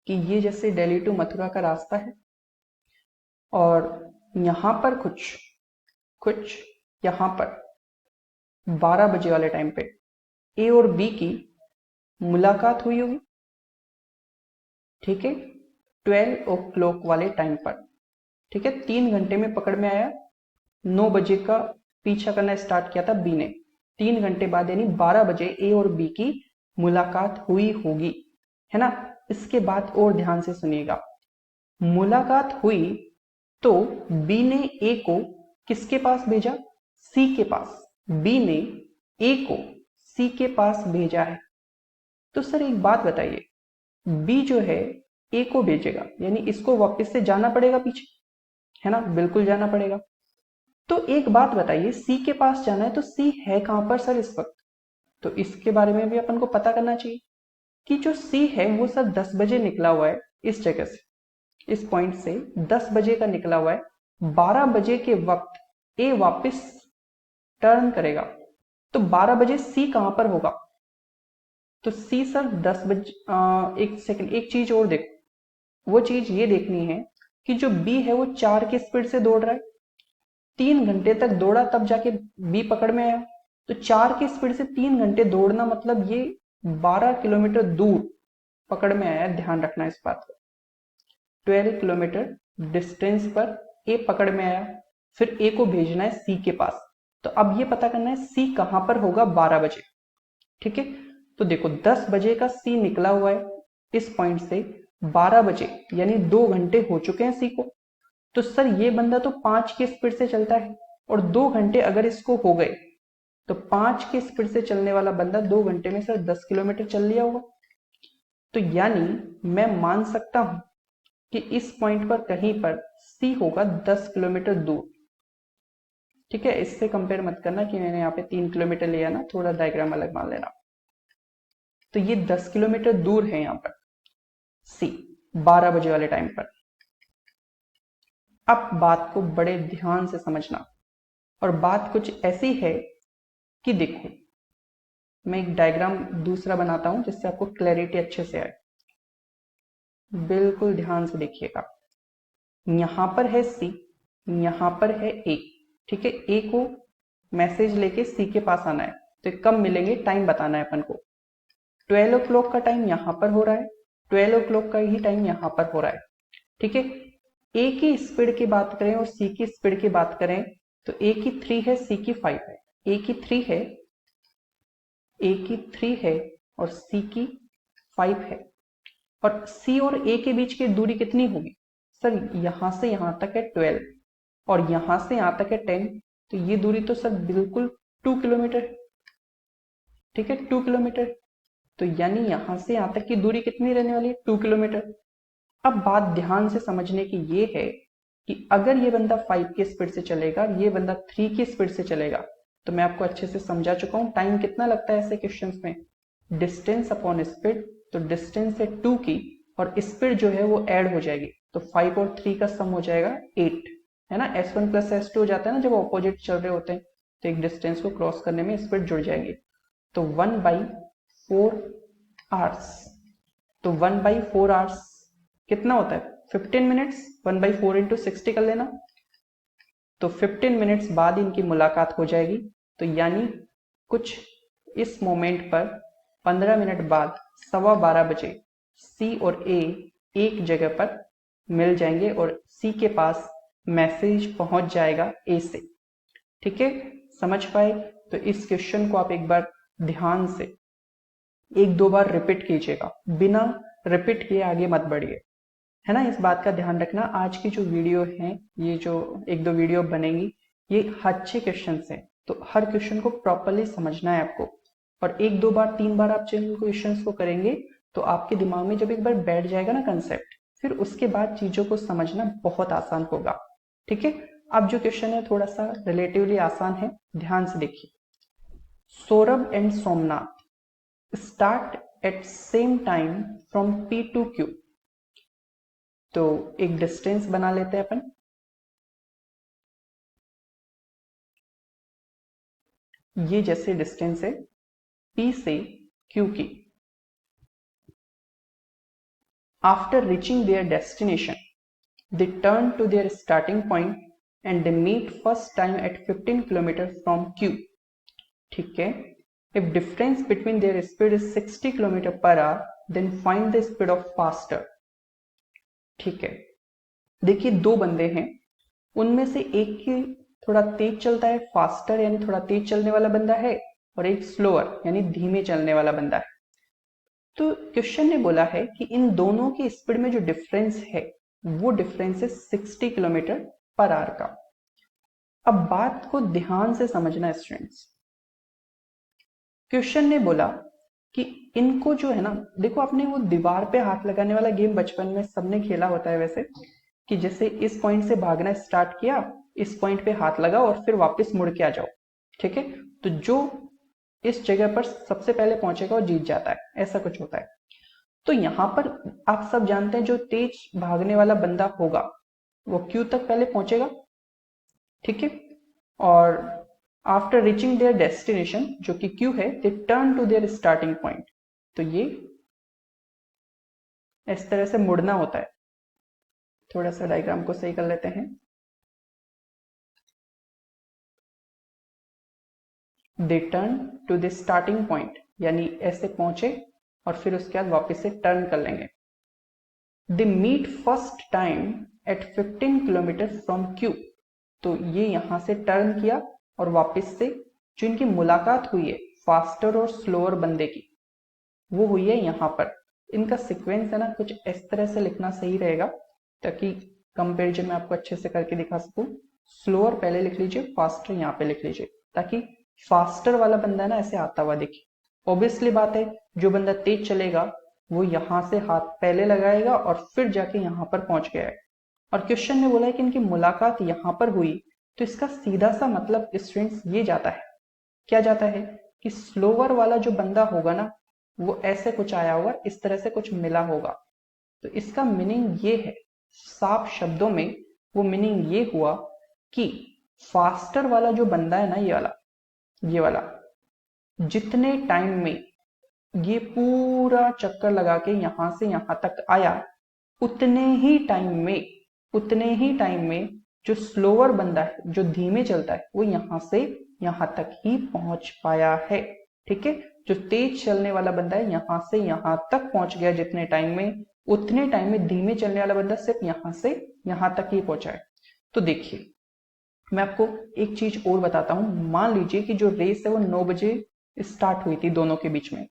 कि ये जैसे दिल्ली टू मथुरा का रास्ता है और यहां पर कुछ कुछ यहां पर 12 बजे वाले टाइम पे ए और बी की मुलाकात हुई होगी, ठीक है, 12 o'clock वाले टाइम पर, ठीक है। 3 घंटे में पकड़ में आया, 9 बजे का पीछा करना स्टार्ट किया था बी ने, 3 घंटे बाद यानी 12 बजे ए और बी की मुलाकात हुई होगी, है ना। इसके बाद और ध्यान से सुनिएगा, मुलाकात हुई तो बी ने ए को किसके पास भेजा? सी के पास। बी ने ए को सी के पास भेजा है। तो सर एक बात बताइए, बी जो है ए को भेजेगा यानी इसको वापस से जाना पड़ेगा पीछे, है ना, बिल्कुल जाना पड़ेगा। तो एक बात बताइए, सी के पास जाना है तो सी है कहां पर सर इस वक्त? तो इसके बारे में भी अपन को पता करना चाहिए कि जो सी है वो सर 10 बजे निकला हुआ है इस जगह से, इस पॉइंट से 10 बजे का निकला हुआ है। 12 बजे के वक्त ए वापस टर्न करेगा, तो 12 बजे सी कहां पर होगा? तो सी सर 10 बजे, एक सेकंड, एक चीज और देखो, वो चीज ये देखनी है कि जो बी है वो 4 की स्पीड से दौड़ रहा है, 3 घंटे तक दौड़ा तब जाके बी पकड़ में आया। तो 4 की स्पीड से 3 घंटे दौड़ना मतलब ये 12 किलोमीटर दूर पकड़ में आया, ध्यान रखना इस बात को। 12 किलोमीटर डिस्टेंस पर ए पकड़ में आया, फिर ए को भेजना है सी के पास। तो अब ये पता करना है सी कहां पर होगा 12 बजे, ठीक है। तो देखो 10 बजे का सी निकला हुआ है इस पॉइंट से, 12 बजे यानी 2 घंटे हो चुके हैं सी को। तो सर ये बंदा तो 5 की स्पीड से चलता है और 2 घंटे अगर इसको हो गए तो 5 की स्पीड से चलने वाला बंदा 2 घंटे में सर 10 किलोमीटर चल लिया होगा। तो यानी मैं मान सकता हूं कि इस पॉइंट पर कहीं पर सी होगा 10 किलोमीटर दूर, ठीक है। इससे कंपेयर मत करना कि मैंने यहाँ पे 3 किलोमीटर लिया ना, थोड़ा डायग्राम अलग मान लेना। तो ये 10 किलोमीटर दूर है यहाँ पर सी, 12 बजे वाले टाइम पर। अब बात को बड़े ध्यान से समझना, और बात कुछ ऐसी है कि देखो मैं एक डायग्राम दूसरा बनाता हूं जिससे आपको क्लैरिटी अच्छे से आए। बिल्कुल ध्यान से देखिएगा, यहां पर है सी, यहां पर है ए, ठीक है। ए को मैसेज लेके सी के पास आना है। तो कब मिलेंगे टाइम बताना है अपन को। 12 o'clock का टाइम यहाँ पर हो रहा है, 12 o'clock का ही टाइम यहाँ पर हो रहा है। ठीक है, ए की स्पीड की बात करें और सी की स्पीड की बात करें तो ए की 3 है, सी की 5 है। ए की 3 है, ए की 3 है और सी की 5 है। और सी और ए के बीच की दूरी कितनी होगी सर? यहां से यहां तक है 12 और यहां से यहां तक है 10, तो ये दूरी तो सर बिल्कुल 2 किलोमीटर। ठीक है, 2 किलोमीटर। तो यानी यहां से यहां तक की दूरी कितनी रहने वाली है? 2 किलोमीटर। अब बात ध्यान से समझने की ये है कि अगर ये बंदा 5 की स्पीड से चलेगा, ये बंदा 3 की स्पीड से चलेगा, तो मैं आपको अच्छे से समझा चुका हूं टाइम कितना लगता है ऐसे क्वेश्चंस में। डिस्टेंस अपॉन स्पीड, तो डिस्टेंस है 2 की और स्पीड जो है वो ऐड हो जाएगी, तो 5 और 3 का सम हो जाएगा 8, है ना। S1 प्लस S2 हो जाता है ना जब ऑपोजिट चल रहे होते हैं, तो एक डिस्टेंस को क्रॉस करने में स्पीड जुड़ जाएगी। तो 1/4 आवर्स, तो 1/4 आवर्स कितना होता है? 15 मिनट्स। 1/4 इंटू 60 कर लेना, तो 15 मिनट्स बाद इनकी मुलाकात हो जाएगी। तो यानी कुछ इस मोमेंट पर 15 मिनट बाद 12:15 बजे सी और ए एक जगह पर मिल जाएंगे और सी के पास मैसेज पहुंच जाएगा ए से। ठीक है, समझ पाए? तो इस क्वेश्चन को आप एक बार ध्यान से 1-2 बार रिपीट कीजिएगा, बिना रिपीट किए आगे मत बढ़िए, है ना। इस बात का ध्यान रखना। आज की जो वीडियो है, ये जो 1-2 वीडियो बनेंगी, ये अच्छे क्वेश्चन हैं, तो हर क्वेश्चन को प्रॉपरली समझना है आपको। और 1-2 बार 3 बार आप जिन क्वेश्चन को करेंगे तो आपके दिमाग में जब एक बार बैठ जाएगा ना कंसेप्ट, फिर उसके बाद चीजों को समझना बहुत आसान होगा। ठीक है, अब जो क्वेश्चन है थोड़ा सा रिलेटिवली आसान है, ध्यान से देखिए। Saurabh and Somnath start at same time from P to Q। तो एक डिस्टेंस बना लेते हैं अपन। ये जैसे डिस्टेंस है P से Q की। After reaching there destination they turn to their starting point and they meet first time at 15 km from Q। ठीक है, if difference between their speed is 60 km per hour then find the speed of faster। ठीक है, देखिए दो बंदे हैं, उनमें से एक की थोड़ा तेज चलता है, फास्टर यानी थोड़ा तेज चलने वाला बंदा है, और एक स्लोअर यानी धीमे चलने वाला बंदा है। तो क्वेश्चन ने बोला है कि इन दोनों की स्पीड में जो डिफरेंस है वो डिफरेंस है 60 किलोमीटर पर आवर का। अब बात को ध्यान से समझना स्टूडेंट्स। क्वेश्चन ने बोला कि इनको जो है ना, देखो आपने वो दीवार पे हाथ लगाने वाला गेम बचपन में सबने खेला होता है वैसे, कि जैसे इस पॉइंट से भागना स्टार्ट किया, इस पॉइंट पे हाथ लगाओ और फिर वापस मुड़ के आ जाओ। ठीक है, तो जो इस जगह पर सबसे पहले पहुंचेगा वो जीत जाता है, ऐसा कुछ होता है। तो यहां पर आप सब जानते हैं जो तेज भागने वाला बंदा होगा वो क्यू तक पहले पहुंचेगा। ठीक है, और आफ्टर रीचिंग देयर डेस्टिनेशन जो कि क्यू है, they turn to their starting point. तो ये इस तरह से मुड़ना होता है। थोड़ा सा डायग्राम को सही कर लेते हैं। They turn to the starting point यानी ऐसे पहुंचे और फिर उसके बाद वापस से टर्न कर लेंगे। They meet first time at 15 kilometre from Q. तो ये यहां से टर्न किया और वापस से जो इनकी मुलाकात हुई है फास्टर और स्लोअर बंदे की, वो हुई है यहां पर। इनका सीक्वेंस है ना, कुछ इस तरह से लिखना सही रहेगा ताकि कंपेरिजन में आपको अच्छे से करके दिखा सकूं। स्लोअर पहले लिख लीजिए, फास्टर यहाँ पे लिख लीजिए, ताकि फास्टर वाला बंदा ना ऐसे आता हुआ दिखे। ऑब्वियसली बात है, जो बंदा तेज चलेगा वो यहां से हाथ पहले लगाएगा और फिर जाके यहां पर पहुंच गया है। और क्वेश्चन ने बोला है कि इनकी मुलाकात यहां पर हुई, तो इसका सीधा सा मतलब स्टूडेंट्स ये जाता है, क्या जाता है कि स्लोअर वाला जो बंदा होगा ना, वो ऐसे कुछ आया होगा, इस तरह से कुछ मिला होगा। तो इसका मीनिंग ये है, साफ शब्दों में वो मीनिंग ये हुआ कि फास्टर वाला जो बंदा है ना, ये वाला जितने टाइम में ये पूरा चक्कर लगा के यहां से यहां तक आया, उतने ही टाइम में जो स्लोअर बंदा है, जो धीमे चलता है, वो यहां से यहां तक ही पहुंच पाया है। ठीक है, जो तेज चलने वाला बंदा है यहां से यहां तक पहुंच गया जितने टाइम में, उतने टाइम में धीमे चलने वाला बंदा सिर्फ यहां से यहां तक ही पहुंचा है। तो देखिए मैं आपको एक चीज और बताता हूं। मान लीजिए कि जो रेस है वो 9 बजे स्टार्ट हुई थी दोनों के बीच में,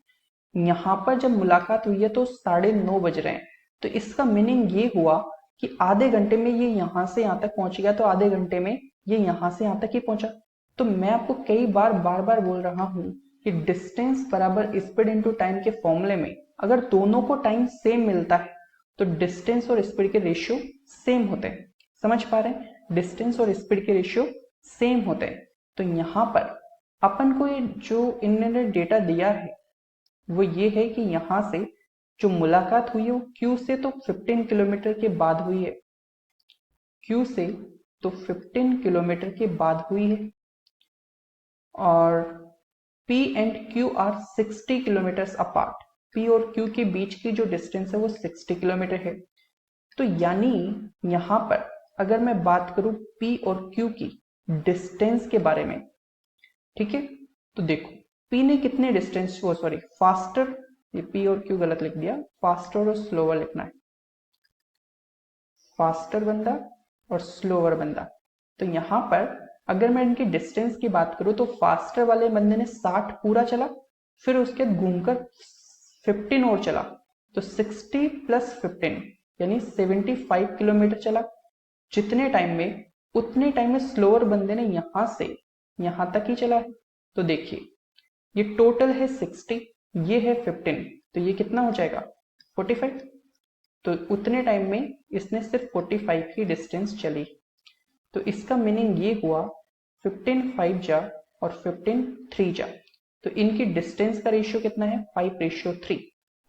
यहां पर जब मुलाकात हुई है तो 9:30 बज रहे हैं। तो इसका मीनिंग ये हुआ कि आधे घंटे में ये यहां से यहां तक पहुंच गया, तो आधे घंटे में ये यहां से यहां तक ही पहुंचा। तो मैं आपको कई बार बार बार बोल रहा हूं कि डिस्टेंस बराबर स्पीड इनटू टाइम के फॉर्मूले में अगर दोनों को टाइम सेम मिलता है तो डिस्टेंस और स्पीड के रेशियो सेम होते हैं। समझ पा रहे हैं? डिस्टेंस और स्पीड के रेशियो सेम होते हैं। तो यहां पर अपन को ये जो इन्होंने डेटा दिया है वो ये है कि यहां से जो मुलाकात हुई है वो क्यू से तो 15 किलोमीटर के बाद हुई है, क्यू से तो 15 किलोमीटर के बाद हुई है, और P and Q are 60 kilometre apart. P और Q के बीच की जो डिस्टेंस है वो 60 किलोमीटर है। तो यानी यहां पर अगर मैं बात करूं P और Q की डिस्टेंस के बारे में, ठीक है, तो देखो P ने कितने डिस्टेंस, वो सॉरी फास्टर, ये P और Q गलत लिख दिया, फास्टर और स्लोवर लिखना है, फास्टर बंदा और स्लोवर बंदा। तो यहां पर अगर मैं इनकी डिस्टेंस की बात करूं तो फास्टर वाले बंदे ने 60 पूरा चला, फिर उसके घूमकर 15 और चला, तो 60 प्लस 15 यानी 75 किलोमीटर चला जितने टाइम में, उतने टाइम में स्लोअर बंदे ने यहां से यहां तक ही चला है। तो देखिए ये टोटल है 60, ये है 15, तो ये कितना हो जाएगा 45। तो उतने टाइम में इसने सिर्फ 45 की डिस्टेंस चली। तो इसका मीनिंग ये हुआ 15 5 जा और 15 3 जा, तो इनकी डिस्टेंस का रेशियो कितना है 5:3,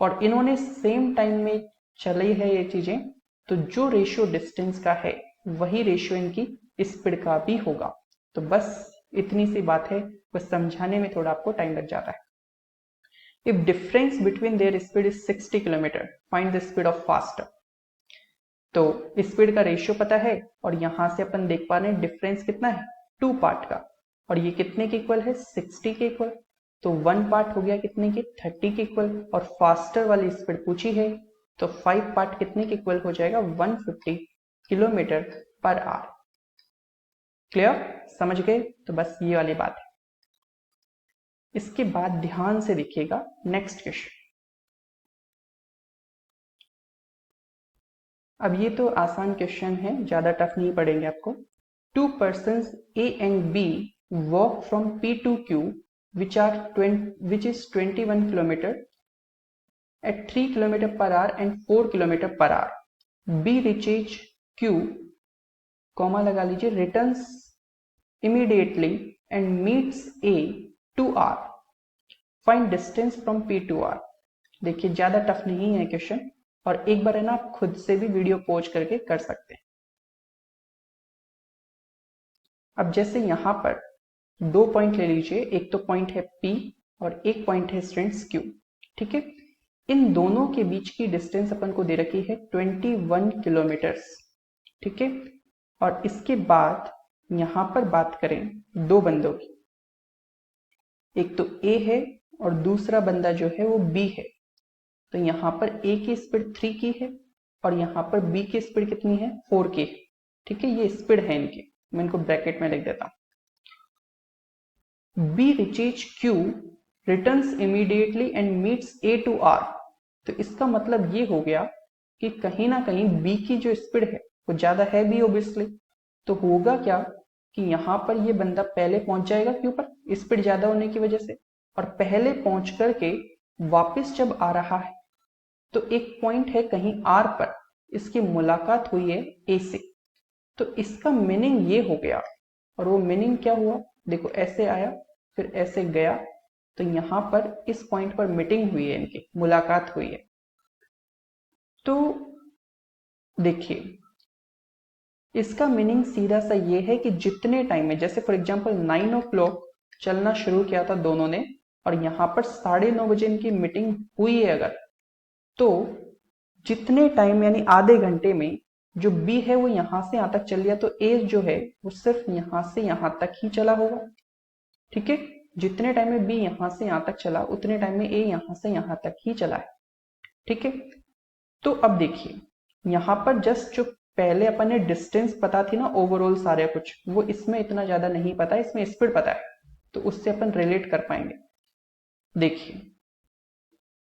और इन्होंने सेम टाइम में चली है ये चीजें, तो जो रेशियो डिस्टेंस का है वही रेशियो इनकी स्पीड का भी होगा। तो बस इतनी सी बात है, बस समझाने में थोड़ा आपको टाइम लग जाता है। If difference between their speed is 60 kilometre, find the speed of faster. तो स्पीड का रेशियो पता है, और यहां से अपन देख पा रहे हैं डिफरेंस कितना है 2 पार्ट का, और ये कितने के इक्वल है 60 के इक्वल। तो 1 पार्ट हो गया कितने के 30 के इक्वल, और फास्टर वाली स्पीड पूछी है तो 5 पार्ट कितने के इक्वल हो जाएगा 150 किलोमीटर पर आवर। क्लियर? समझ गए? तो बस ये वाली बात है। इसके बाद ध्यान से देखिएगा नेक्स्ट क्वेश्चन। अब ये तो आसान क्वेश्चन है, ज्यादा टफ नहीं पड़ेंगे आपको। 2 persons A and B walk from P to Q which is 21 kilometer at 3 kilometer per hour and 4 kilometer per hour. B reaches Q, comma लगा लीजिए, returns immediately and meets A 2 hour. Find distance from P to R. देखिए ज्यादा tough नहीं है question, और एक बार है ना आप खुद से भी वीडियो पॉज करके कर सकते हैं। अब जैसे यहां पर 2 पॉइंट ले लीजिए, एक तो पॉइंट है P और एक पॉइंट है स्टूडेंट्स Q। ठीक है, इन दोनों के बीच की डिस्टेंस अपन को दे रखी है 21 किलोमीटर्स। ठीक है, और इसके बाद यहां पर बात करें दो बंदों की, एक तो A है और दूसरा बंदा जो है वो B है। तो यहां पर A की स्पीड 3 की है और यहां पर B की स्पीड कितनी है 4 की है। ठीक है, ये स्पीड है इनकी, मैं इनको ब्रैकेट में लिख देता हूं। B reaches Q, returns immediately and meets A to R। तो इसका मतलब ये हो गया कि कहीं ना कहीं B की जो स्पीड है वो ज्यादा है भी ऑब्वियसली। तो होगा क्या कि यहाँ पर ये बंदा पहले पहुंच जाएगा Q पर, स्पीड ज्यादा होने की वजह से, और पहले पहुंच करके वापस जब आ रहा है तो एक पॉइंट है कहीं R पर इसकी मुलाकात हुई है A से। तो इसका मीनिंग ये हो गया, और वो मीनिंग क्या हुआ देखो, ऐसे आया फिर ऐसे गया, तो यहां पर इस पॉइंट पर मीटिंग हुई है, इनकी मुलाकात हुई है। तो देखिए इसका मीनिंग सीधा सा ये है कि जितने टाइम में, जैसे फॉर एग्जांपल 9 o'clock चलना शुरू किया था दोनों ने, और यहां पर 9:30 बजे इनकी मीटिंग हुई है अगर, तो जितने टाइम यानी आधे घंटे में जो B है वो यहां से यहां तक चल लिया, तो A जो है वो सिर्फ यहां से यहां तक ही चला होगा। ठीक है, जितने टाइम में बी यहां से यहां तक चला उतने टाइम में ए यहां से यहां तक ही चला है। ठीक है, तो अब देखिए यहां पर जस्ट जो पहले अपन ने डिस्टेंस पता थी ना ओवरऑल सारे कुछ, वो इसमें इतना ज्यादा नहीं पता है, इसमें स्पीड पता है, तो उससे अपन रिलेट कर पाएंगे। देखिए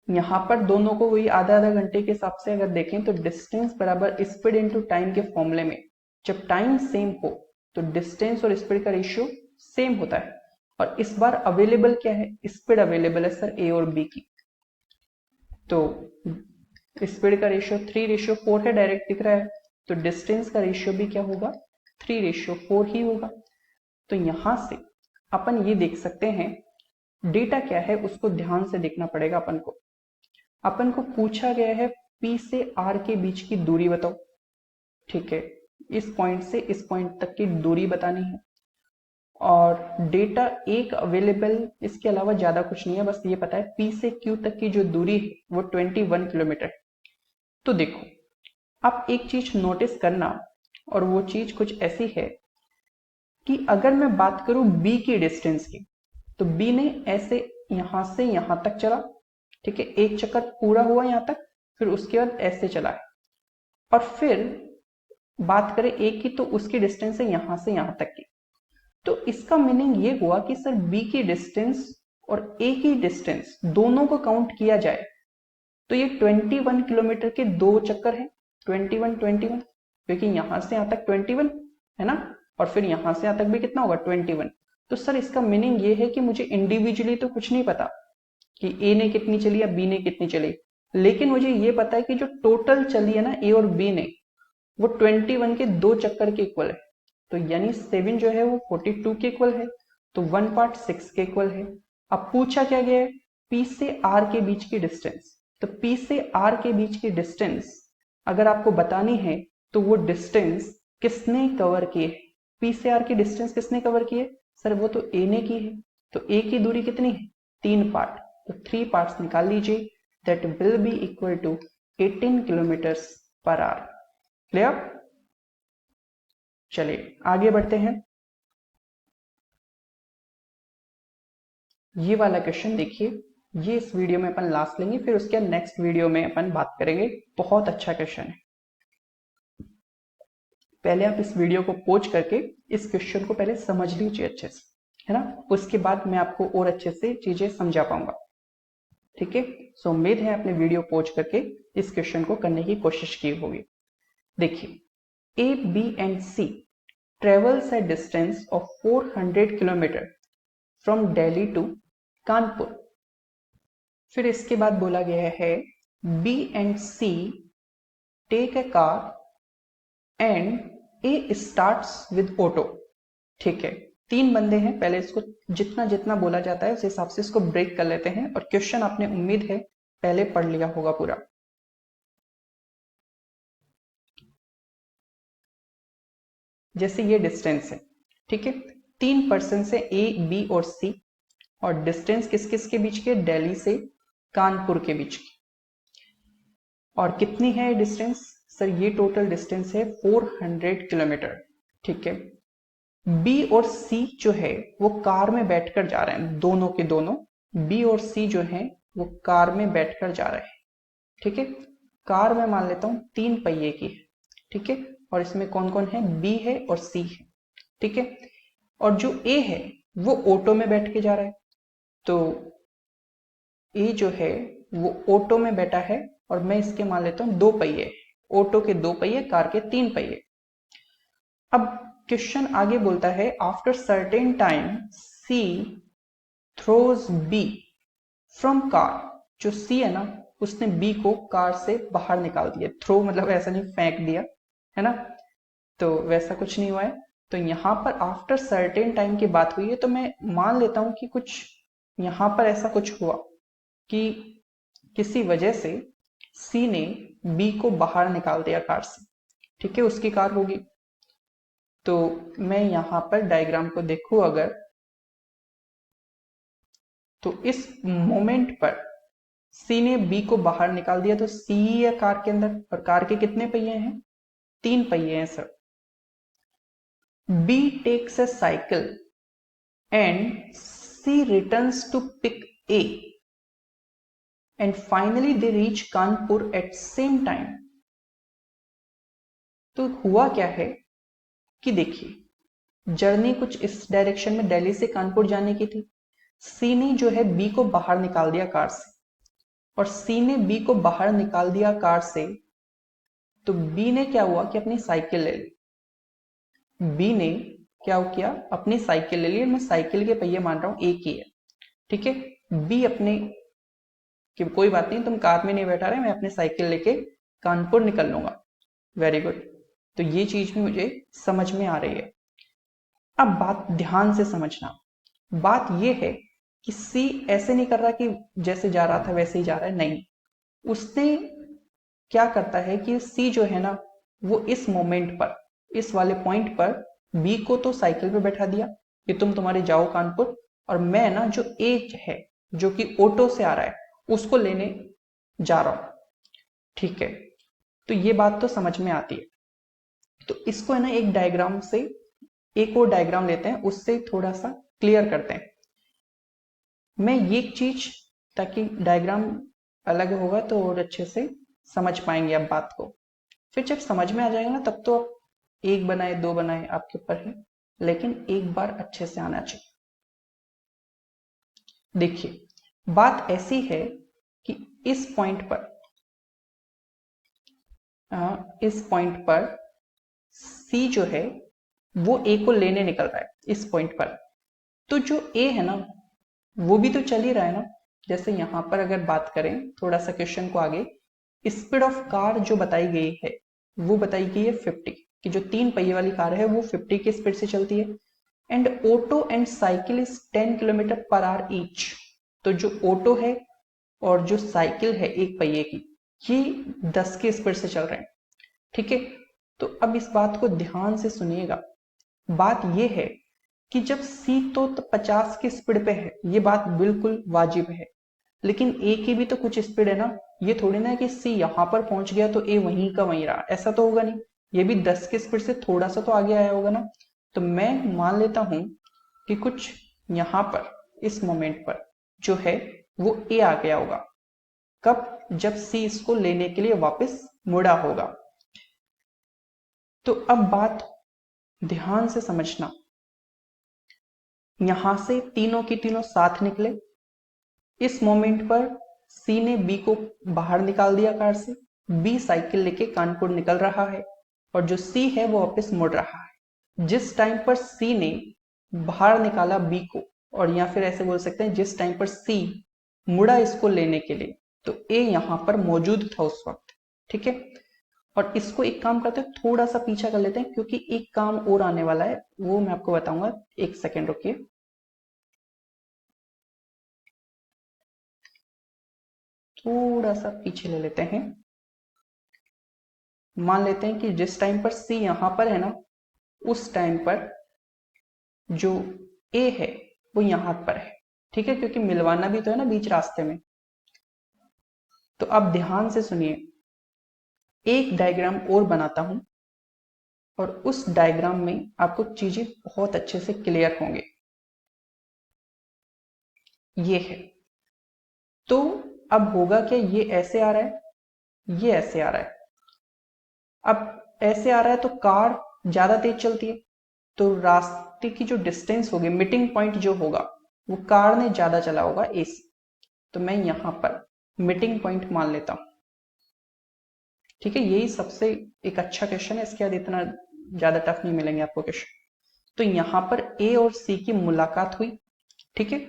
यहां पर दोनों को वही आधा आधा घंटे के हिसाब से अगर देखें तो डिस्टेंस बराबर स्पीड इनटू टाइम के फॉर्मूले में जब टाइम सेम हो तो डिस्टेंस और स्पीड का रेशियो सेम होता है। और इस बार अवेलेबल क्या है, स्पीड अवेलेबल है सर ए और बी की, तो स्पीड का रेशियो 3:4 है, डायरेक्ट दिख रहा है, तो डिस्टेंस का रेशियो भी क्या होगा 3:4 ही होगा। तो यहां से अपन ये देख सकते हैं डेटा क्या है उसको ध्यान से देखना पड़ेगा अपन को। अपन को पूछा गया है P से R के बीच की दूरी बताओ। ठीक है, इस पॉइंट से इस पॉइंट तक की दूरी बतानी है और डेटा एक अवेलेबल, इसके अलावा ज्यादा कुछ नहीं है, बस ये पता है P से Q तक की जो दूरी है वो 21 किलोमीटर है। तो देखो आप एक चीज नोटिस करना, और वो चीज कुछ ऐसी है कि अगर मैं बात करूं B की डिस्टेंस की, तो B ने ऐसे यहां से यहां तक चला, ठीक है, एक चक्कर पूरा हुआ यहां तक, फिर उसके बाद ऐसे चला है, और फिर बात करें ए की तो उसकी डिस्टेंस है यहां से यहां तक की। तो इसका मीनिंग ये हुआ कि सर बी की डिस्टेंस और ए की डिस्टेंस दोनों को काउंट किया जाए तो ये 21 किलोमीटर के दो चक्कर है, 21 क्योंकि यहां से यहां तक 21 है ना, और फिर यहां से यहां तक भी कितना होगा 21। तो सर इसका मीनिंग ये है कि मुझे इंडिविजुअली तो कुछ नहीं पता कि ए ने कितनी चली या बी ने कितनी चली, लेकिन मुझे ये पता है कि जो टोटल चली है ना ए और बी ने वो 21 के दो चक्कर के इक्वल है। तो यानी 7 जो है वो 42 के इक्वल है, तो 1 पार्ट 6 के इक्वल है। अब पूछा क्या गया है P से R के बीच की डिस्टेंस, तो P से R के बीच की डिस्टेंस अगर आपको बतानी है तो वो डिस्टेंस किसने कवर की है, P से R की डिस्टेंस किसने कवर की है सर, वो तो A ने की है। तो A की दूरी कितनी है 3 पार्ट, तो 3 पार्ट्स निकाल लीजिए, that will be equal to 18 kilometre per hour. Clear? चलिए आगे बढ़ते हैं। ये वाला क्वेश्चन देखिए, ये इस वीडियो में अपन लास्ट लेंगे, फिर उसके नेक्स्ट वीडियो में अपन बात करेंगे। बहुत अच्छा क्वेश्चन है, पहले आप इस वीडियो को पॉज करके इस क्वेश्चन को पहले समझ लीजिए अच्छे से, है ना, उसके बाद मैं आपको और अच्छे से चीजें समझा पाऊंगा। ठीक है, सो उम्मीद है आपने वीडियो पॉज करके इस क्वेश्चन को करने की कोशिश की होगी। देखिए A B and C travels a distance of 400 kilometre from Delhi to Kanpur. फिर इसके बाद बोला गया है B and C take a car and A starts with auto. ठीक है, तीन बंदे हैं, पहले इसको जितना जितना बोला जाता है उस हिसाब से इसको ब्रेक कर लेते हैं, और क्वेश्चन आपने उम्मीद है पहले पढ़ लिया होगा पूरा। जैसे ये डिस्टेंस है, ठीक है, तीन पर्सन से ए बी और सी, और डिस्टेंस किस किस के बीच की, दिल्ली से कानपुर के बीच की। और कितनी है डिस्टेंस सर, ये टोटल डिस्टेंस है 400 किलोमीटर। ठीक है, बी और सी जो है वो कार में बैठकर जा रहे हैं, दोनों के दोनों बी और सी जो है वो कार में बैठकर जा रहे हैं। ठीक है, कार में मान लेता हूं 3 पहिए की है। ठीक है, और इसमें कौन कौन है, बी है और सी है। ठीक है, और जो ए है वो ऑटो में बैठ के जा रहा है, तो ए जो है वो ऑटो में बैठा है, और मैं इसके मान लेता हूं 2 पहिए, ऑटो के 2 पहिए, कार के 3 पहिए। अब क्वेश्चन आगे बोलता है after certain time C throws B from car. जो सी है ना उसने बी को कार से बाहर निकाल दिया, थ्रो मतलब ऐसा नहीं फेंक दिया, है ना, तो वैसा कुछ नहीं हुआ है। तो यहां पर आफ्टर सर्टेन टाइम की बात हुई है, तो मैं मान लेता हूं कि कुछ यहां पर ऐसा कुछ हुआ कि किसी वजह से सी ने बी को बाहर निकाल दिया कार से। ठीक है, उसकी कार होगी। तो मैं यहां पर डायग्राम को देखूं अगर, तो इस मोमेंट पर सी ने बी को बाहर निकाल दिया, तो सी है कार के अंदर, और कार के कितने पहिए हैं, 3 पहिए हैं सर। B takes a cycle and C returns to pick A and finally they reach Kanpur at same time। तो हुआ क्या है कि देखिए जर्नी कुछ इस डायरेक्शन में दिल्ली से कानपुर जाने की थी। सी ने जो है बी को बाहर निकाल दिया कार से और सी ने बी को बाहर निकाल दिया कार से, तो बी ने क्या हुआ कि अपनी साइकिल ले ली। बी ने क्या किया, अपनी साइकिल ले ली। मैं साइकिल के पहिए मान रहा हूं एक ही है, ठीक है। बी अपने कि कोई बात नहीं, तुम कार में नहीं बैठा रहे, मैं अपनी साइकिल लेके कानपुर निकल लूंगा। Very good. तो ये चीज भी मुझे समझ में आ रही है। अब बात ध्यान से समझना। बात ये है कि सी ऐसे नहीं कर रहा कि जैसे जा रहा था वैसे ही जा रहा है, नहीं। उसने क्या करता है कि सी जो है ना वो इस मोमेंट पर, इस वाले पॉइंट पर बी को तो साइकिल पे बैठा दिया कि तुम तुम्हारे जाओ कानपुर, और मैं ना जो ए है जो कि ऑटो से आ रहा है उसको लेने जा रहा हूं, ठीक है। तो ये बात तो समझ में आती है। तो इसको है ना एक डायग्राम से, एक और डायग्राम लेते हैं, उससे थोड़ा सा क्लियर करते हैं। मैं ये चीज, ताकि डायग्राम अलग होगा तो और अच्छे से समझ पाएंगे आप बात को। फिर जब समझ में आ जाएगा ना तब तो आप एक बनाए दो बनाए आपके ऊपर है, लेकिन एक बार अच्छे से आना चाहिए। देखिए बात ऐसी है कि इस पॉइंट पर सी जो है वो ए को लेने निकल रहा है इस पॉइंट पर। तो जो ए है ना वो भी तो चल ही रहा है ना। जैसे यहां पर अगर बात करें थोड़ा सा क्वेश्चन को आगे, स्पीड ऑफ कार जो बताई गई है वो बताई गई है 50, कि जो 3 पहिए वाली कार है वो 50 की स्पीड से चलती है। And auto and cycle is 10 kilometre per our each. तो जो ऑटो है और जो साइकिल है एक पहिए की, ये 10 की स्पीड से चल रहे हैं, ठीक है। तो अब इस बात को ध्यान से सुनिएगा। बात यह है कि जब सी तो 50 की स्पीड पे है, ये बात बिल्कुल वाजिब है, लेकिन ए की भी तो कुछ स्पीड है ना। ये थोड़ी ना है कि सी यहां पर पहुंच गया तो ए वहीं का वहीं रहा, ऐसा तो होगा नहीं। ये भी 10 की स्पीड से थोड़ा सा तो आगे आया होगा ना। तो मैं मान लेता हूं कि कुछ यहां पर इस मोमेंट पर जो है वो ए आ गया होगा। कब? जब सी इसको लेने के लिए वापस मुड़ा होगा। तो अब बात ध्यान से समझना। यहां से तीनों की तीनों साथ निकले। इस मोमेंट पर सी ने बी को बाहर निकाल दिया कार से। बी साइकिल लेके कानपुर निकल रहा है और जो सी है वो वापस मुड़ रहा है। जिस टाइम पर सी ने बाहर निकाला बी को, और या फिर ऐसे बोल सकते हैं जिस टाइम पर सी मुड़ा इसको लेने के लिए, तो ए यहां पर मौजूद था उस वक्त, ठीक है। और इसको एक काम करते हैं, थोड़ा सा पीछा कर लेते हैं क्योंकि एक काम और आने वाला है, वो मैं आपको बताऊंगा। एक सेकेंड रुकिए। थोड़ा सा पीछे ले लेते हैं। मान लेते हैं कि जिस टाइम पर सी यहां पर है ना, उस टाइम पर जो ए है वो यहां पर है, ठीक है, क्योंकि मिलवाना भी तो है ना बीच रास्ते में। तो अब ध्यान से सुनिए, एक डायग्राम और बनाता हूं और उस डायग्राम में आपको चीजें बहुत अच्छे से क्लियर होंगे। ये है, तो अब होगा क्या, ये ऐसे आ रहा है, ये ऐसे आ रहा है। अब ऐसे आ रहा है तो कार ज्यादा तेज चलती है, तो रास्ते की जो डिस्टेंस होगी, मीटिंग पॉइंट जो होगा, वो कार ने ज्यादा चला होगा ए से। तो मैं यहां पर मीटिंग पॉइंट मान लेता हूं, ठीक है। यही सबसे एक अच्छा क्वेश्चन है, इसके बाद इतना ज्यादा टफ नहीं मिलेंगे आपको क्वेश्चन। तो यहां पर ए और सी की मुलाकात हुई, ठीक है।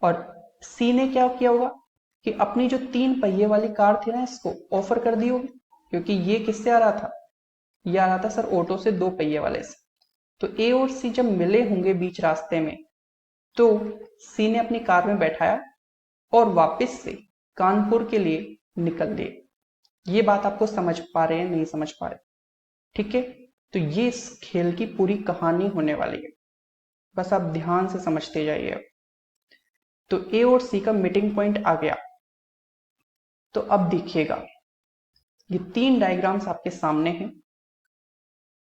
और सी ने क्या किया होगा कि अपनी जो 3 पहिए वाली कार थी ना, इसको ऑफर कर दी होगी, क्योंकि ये किससे आ रहा था, ये आ रहा था सर ऑटो से 2 पहिए वाले से। तो ए और सी जब मिले होंगे बीच रास्ते में, तो सी ने अपनी कार में बैठाया और वापस से कानपुर के लिए निकल दिए। ये बात आपको समझ पा रहे हैं, नहीं समझ पा रहे, ठीक है। तो ये इस खेल की पूरी कहानी होने वाली है, बस आप ध्यान से समझते जाइए। तो ए और सी का मीटिंग पॉइंट आ गया। तो अब देखिएगा, ये 3 डायग्राम्स आपके सामने हैं।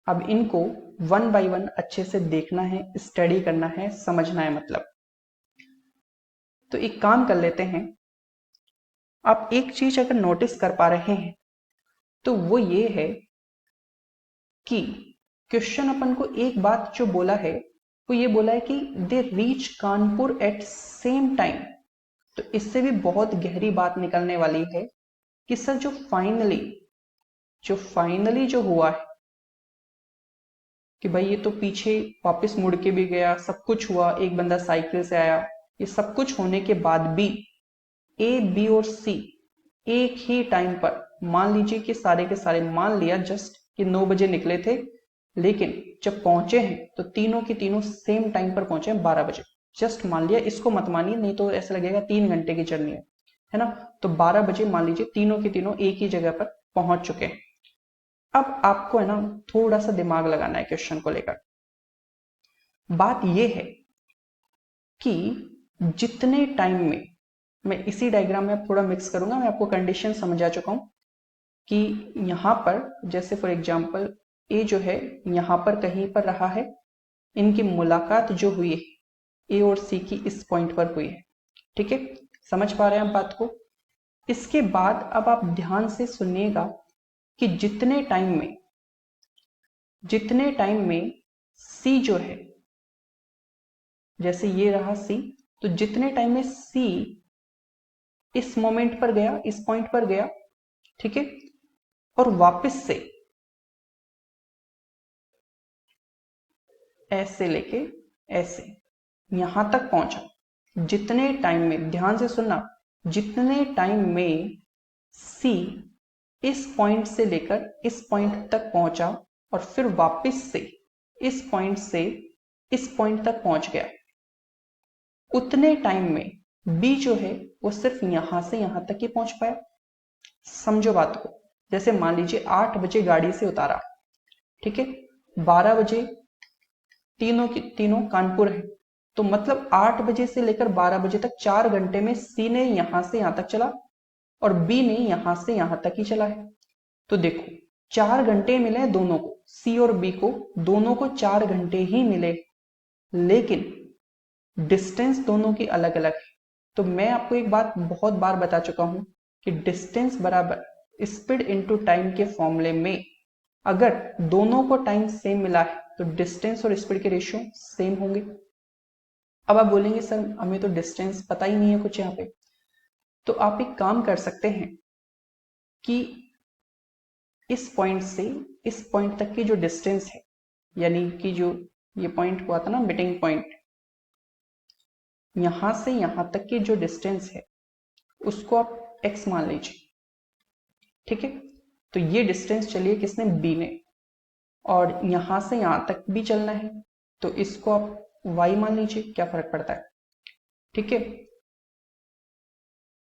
अब इनको 1 बाय 1 अच्छे से देखना है, स्टडी करना है, समझना है। मतलब तो एक काम कर लेते हैं, आप एक चीज अगर नोटिस कर पा रहे हैं तो वो ये है कि क्वेश्चन अपन को एक बात जो बोला है वो ये बोला है कि they reach Kanpur at same time. तो इससे भी बहुत गहरी बात निकलने वाली है कि सर जो फाइनली जो हुआ है कि भाई ये तो पीछे वापस मुड़ के भी गया, सब कुछ हुआ, एक बंदा साइकिल से आया, ये सब कुछ होने के बाद भी ए बी और सी एक ही टाइम पर, मान लीजिए कि सारे के सारे, मान लिया जस्ट कि 9 बजे निकले थे, लेकिन जब पहुंचे हैं तो तीनों की तीनों सेम टाइम पर पहुंचे हैं 12 बजे। जस्ट मान लिया, इसको मत मानिए नहीं तो ऐसा लगेगा 3 घंटे की जर्नी है ना। तो 12 बजे मान लीजिए तीनों की तीनों एक ही जगह पर पहुंच चुके हैं। अब आपको है ना थोड़ा सा दिमाग लगाना है क्वेश्चन को लेकर। बात यह है कि जितने टाइम में, मैं इसी डायग्राम में थोड़ा मिक्स करूंगा, मैं आपको कंडीशन समझा चुका हूं कि यहां पर जैसे फॉर एग्जांपल ए जो है यहां पर कहीं पर रहा है, इनकी मुलाकात जो हुई है ए और सी की इस पॉइंट पर हुई है। ठीक है, समझ पा रहे हैं आप बात को। इसके बाद अब आप ध्यान से सुनिएगा कि जितने टाइम में सी जो है, जैसे ये रहा सी, तो जितने टाइम में सी इस मोमेंट पर गया, इस पॉइंट पर गया, ठीक है, और वापस से ऐसे लेके ऐसे यहां तक पहुंचा, जितने टाइम में, ध्यान से सुनना, जितने टाइम में सी इस पॉइंट से लेकर इस पॉइंट तक पहुंचा और फिर वापस से इस पॉइंट से इस पॉइंट तक पहुंच गया, उतने टाइम में बी जो है वो सिर्फ यहां से यहां तक ही पहुंच पाया। समझो बात को। जैसे मान लीजिए 8 बजे गाड़ी से उतारा, ठीक है, 12 बजे तीनों की तीनों कानपुर है, तो मतलब 8 बजे से लेकर 12 बजे तक 4 घंटे में सी ने यहां से यहां तक चला और बी ने यहां से यहां तक ही चला है। तो देखो 4 घंटे मिले दोनों को, सी और बी को, दोनों को 4 घंटे ही मिले, लेकिन डिस्टेंस दोनों की अलग अलग है। तो मैं आपको एक बात बहुत बार बता चुका हूं कि डिस्टेंस बराबर स्पीड इनटू टाइम के फॉर्मूले में अगर दोनों को टाइम सेम मिला है तो डिस्टेंस और स्पीड के रेशियो सेम होंगे। अब आप बोलेंगे सर हमें तो डिस्टेंस पता ही नहीं है कुछ यहाँ पे, तो आप एक काम कर सकते हैं कि इस पॉइंट से इस पॉइंट तक की जो डिस्टेंस है, यानी कि जो ये पॉइंट हुआ था ना मीटिंग पॉइंट, यहां से यहां तक की जो डिस्टेंस है उसको आप x मान लीजिए। ठीक है, तो ये डिस्टेंस चलिए किसने, b ने, और यहां से यहां तक भी चलना है तो इसको आप y मान लीजिए, क्या फर्क पड़ता है। ठीक है,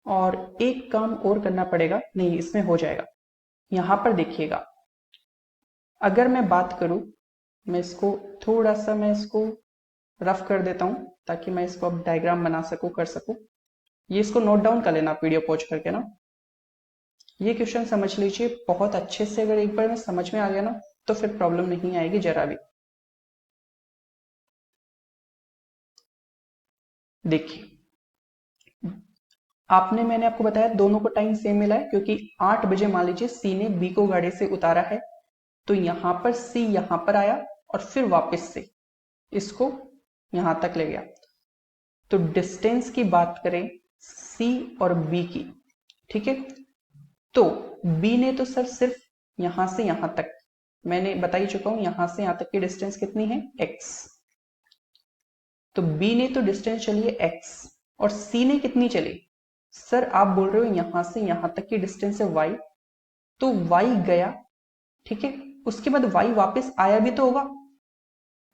और एक काम और करना पड़ेगा, नहीं इसमें हो जाएगा। यहां पर देखिएगा, अगर मैं बात करूं, मैं इसको थोड़ा सा मैं इसको रफ कर देता हूं ताकि मैं इसको अब डायग्राम बना सकूं, कर सकूं। ये इसको नोट डाउन कर लेना वीडियो पॉज करके ना। ये क्वेश्चन समझ लीजिए बहुत अच्छे से, अगर एक बार में समझ में आ गया ना तो फिर प्रॉब्लम नहीं आएगी जरा भी। देखिए मैंने आपको बताया दोनों को टाइम सेम मिला है क्योंकि 8 बजे मान लीजिए सी ने बी को गाड़ी से उतारा है, तो यहां पर सी यहां पर आया और फिर वापस से इसको यहां तक ले गया। तो डिस्टेंस की बात करें सी और बी की, ठीक है, तो बी ने तो सर सिर्फ यहां से यहां तक, मैंने बता ही चुका हूं यहां से यहां तक की डिस्टेंस कितनी है, x। तो बी ने तो डिस्टेंस चली है x और सी ने कितनी चली, सर आप बोल रहे हो यहां से यहां तक की डिस्टेंस है y, तो y गया, ठीक है, उसके बाद y वापस आया भी तो होगा,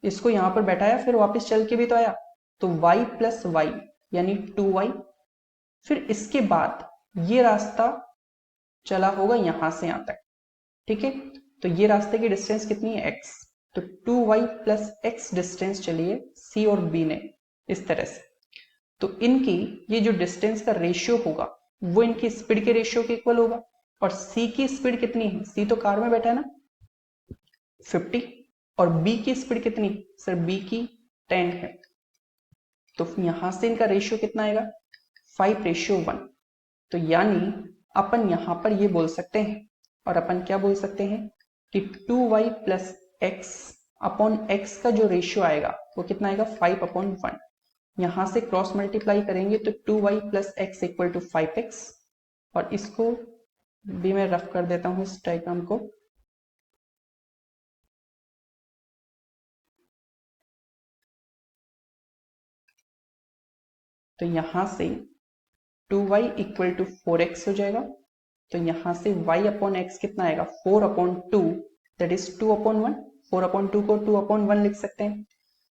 इसको यहां पर बैठाया फिर वापस चल के भी तो आया, तो y प्लस y यानी 2y। फिर इसके बाद ये रास्ता चला होगा यहां से यहां तक, ठीक है, तो ये रास्ते की डिस्टेंस कितनी है x, तो 2y प्लस x डिस्टेंस चलिए c और b ने इस तरह से। तो इनकी ये जो डिस्टेंस का रेशियो होगा वो इनकी स्पीड के रेशियो के इक्वल होगा। और c की स्पीड कितनी है, c तो कार में बैठा है ना 50, और b की स्पीड कितनी, सर b की 10 है, तो यहां से इनका रेशियो कितना आएगा 5:1। तो यानी अपन यहां पर ये बोल सकते हैं, और अपन क्या बोल सकते हैं कि 2y plus x upon x का जो रेशियो आएगा वो कितना आएगा 5/1। यहां से क्रॉस मल्टीप्लाई करेंगे तो 2y plus x equal to 5x, और इसको भी मैं रफ कर देता हूं इस डायग्राम को। तो यहां से 2y इक्वल टू 4x हो जाएगा। तो यहां से y अपॉन एक्स कितना आएगा 4/2, दैट इज 2/1। 4/2 को 2/1 लिख सकते हैं।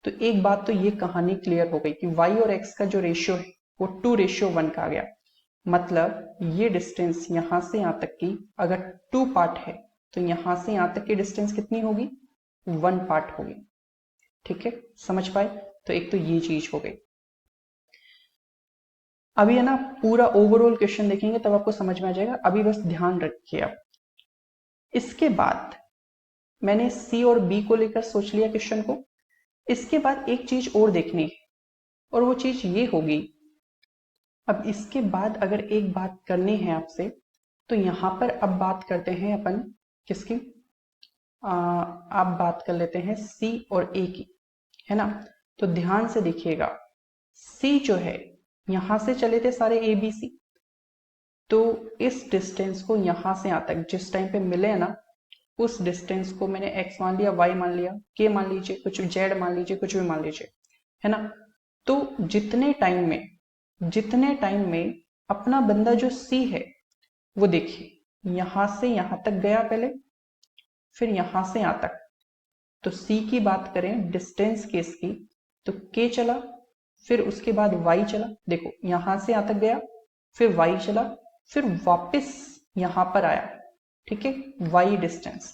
तो एक बात तो ये कहानी क्लियर हो गई कि y और x का जो रेशियो है वो 2:1 का आ गया। मतलब ये डिस्टेंस यहां से यहां तक की अगर 2 पार्ट है तो यहां से यहां तक की डिस्टेंस कितनी होगी 1 पार्ट होगी। ठीक है, समझ पाए? तो एक तो ये चीज हो गई। अभी है ना पूरा ओवरऑल क्वेश्चन देखेंगे तब आपको समझ में आ जाएगा, अभी बस ध्यान रखिए आप। इसके बाद मैंने सी और बी को लेकर सोच लिया क्वेश्चन को। इसके बाद एक चीज और देखनी है, और वो चीज ये होगी, अब इसके बाद अगर एक बात करनी है आपसे तो यहां पर अब बात करते हैं अपन किसकी, आप बात कर लेते हैं सी और ए की, है ना। तो ध्यान से देखिएगा, सी जो है यहां से चले थे सारे ए बी सी, तो इस डिस्टेंस को यहां से यहां तक जिस टाइम पे मिले ना, उस डिस्टेंस को मैंने x मान लिया, y मान लिया, k मान लीजिए, कुछ z मान लीजिए, कुछ भी मान लीजिए, है ना। तो जितने टाइम में अपना बंदा जो c है वो देखिए यहां से यहां तक गया पहले, फिर यहां से यहां तक। तो c की बात करें डिस्टेंस केस की तो k चला, फिर उसके बाद y चला, देखो यहां से यहां तक गया, फिर y चला, फिर वापस यहां पर आया। ठीक है, y डिस्टेंस।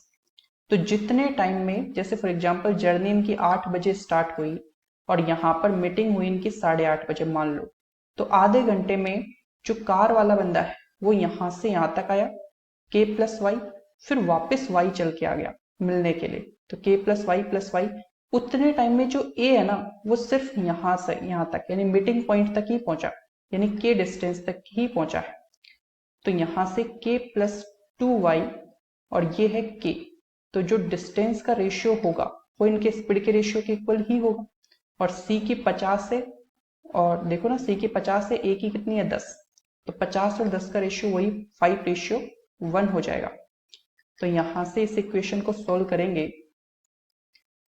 तो जितने टाइम में, जैसे फॉर एग्जांपल जर्नी इनकी 8 बजे स्टार्ट हुई और यहां पर मीटिंग हुई इनकी 8:30 बजे मान लो, तो आधे घंटे में जो कार वाला बंदा है वो यहां से यहां तक आया k प्लस वाई, फिर वापस y चल के आ गया मिलने के लिए, तो k प्लस वाई। उतने टाइम में जो a है ना वो सिर्फ यहां से यहां तक यानी मीटिंग पॉइंट तक ही पहुंचा, यानी k डिस्टेंस तक ही पहुंचा है। तो यहां से k प्लस 2y और ये है k, तो जो डिस्टेंस का रेशियो होगा वो इनके स्पीड के रेशियो के इक्वल ही होगा। और c की 50 से, और देखो ना c की 50 से a की कितनी है 10, तो 50 और 10 का रेशियो वही 5:1 हो जाएगा। तो यहां से इस इक्वेशन को सॉल्व करेंगे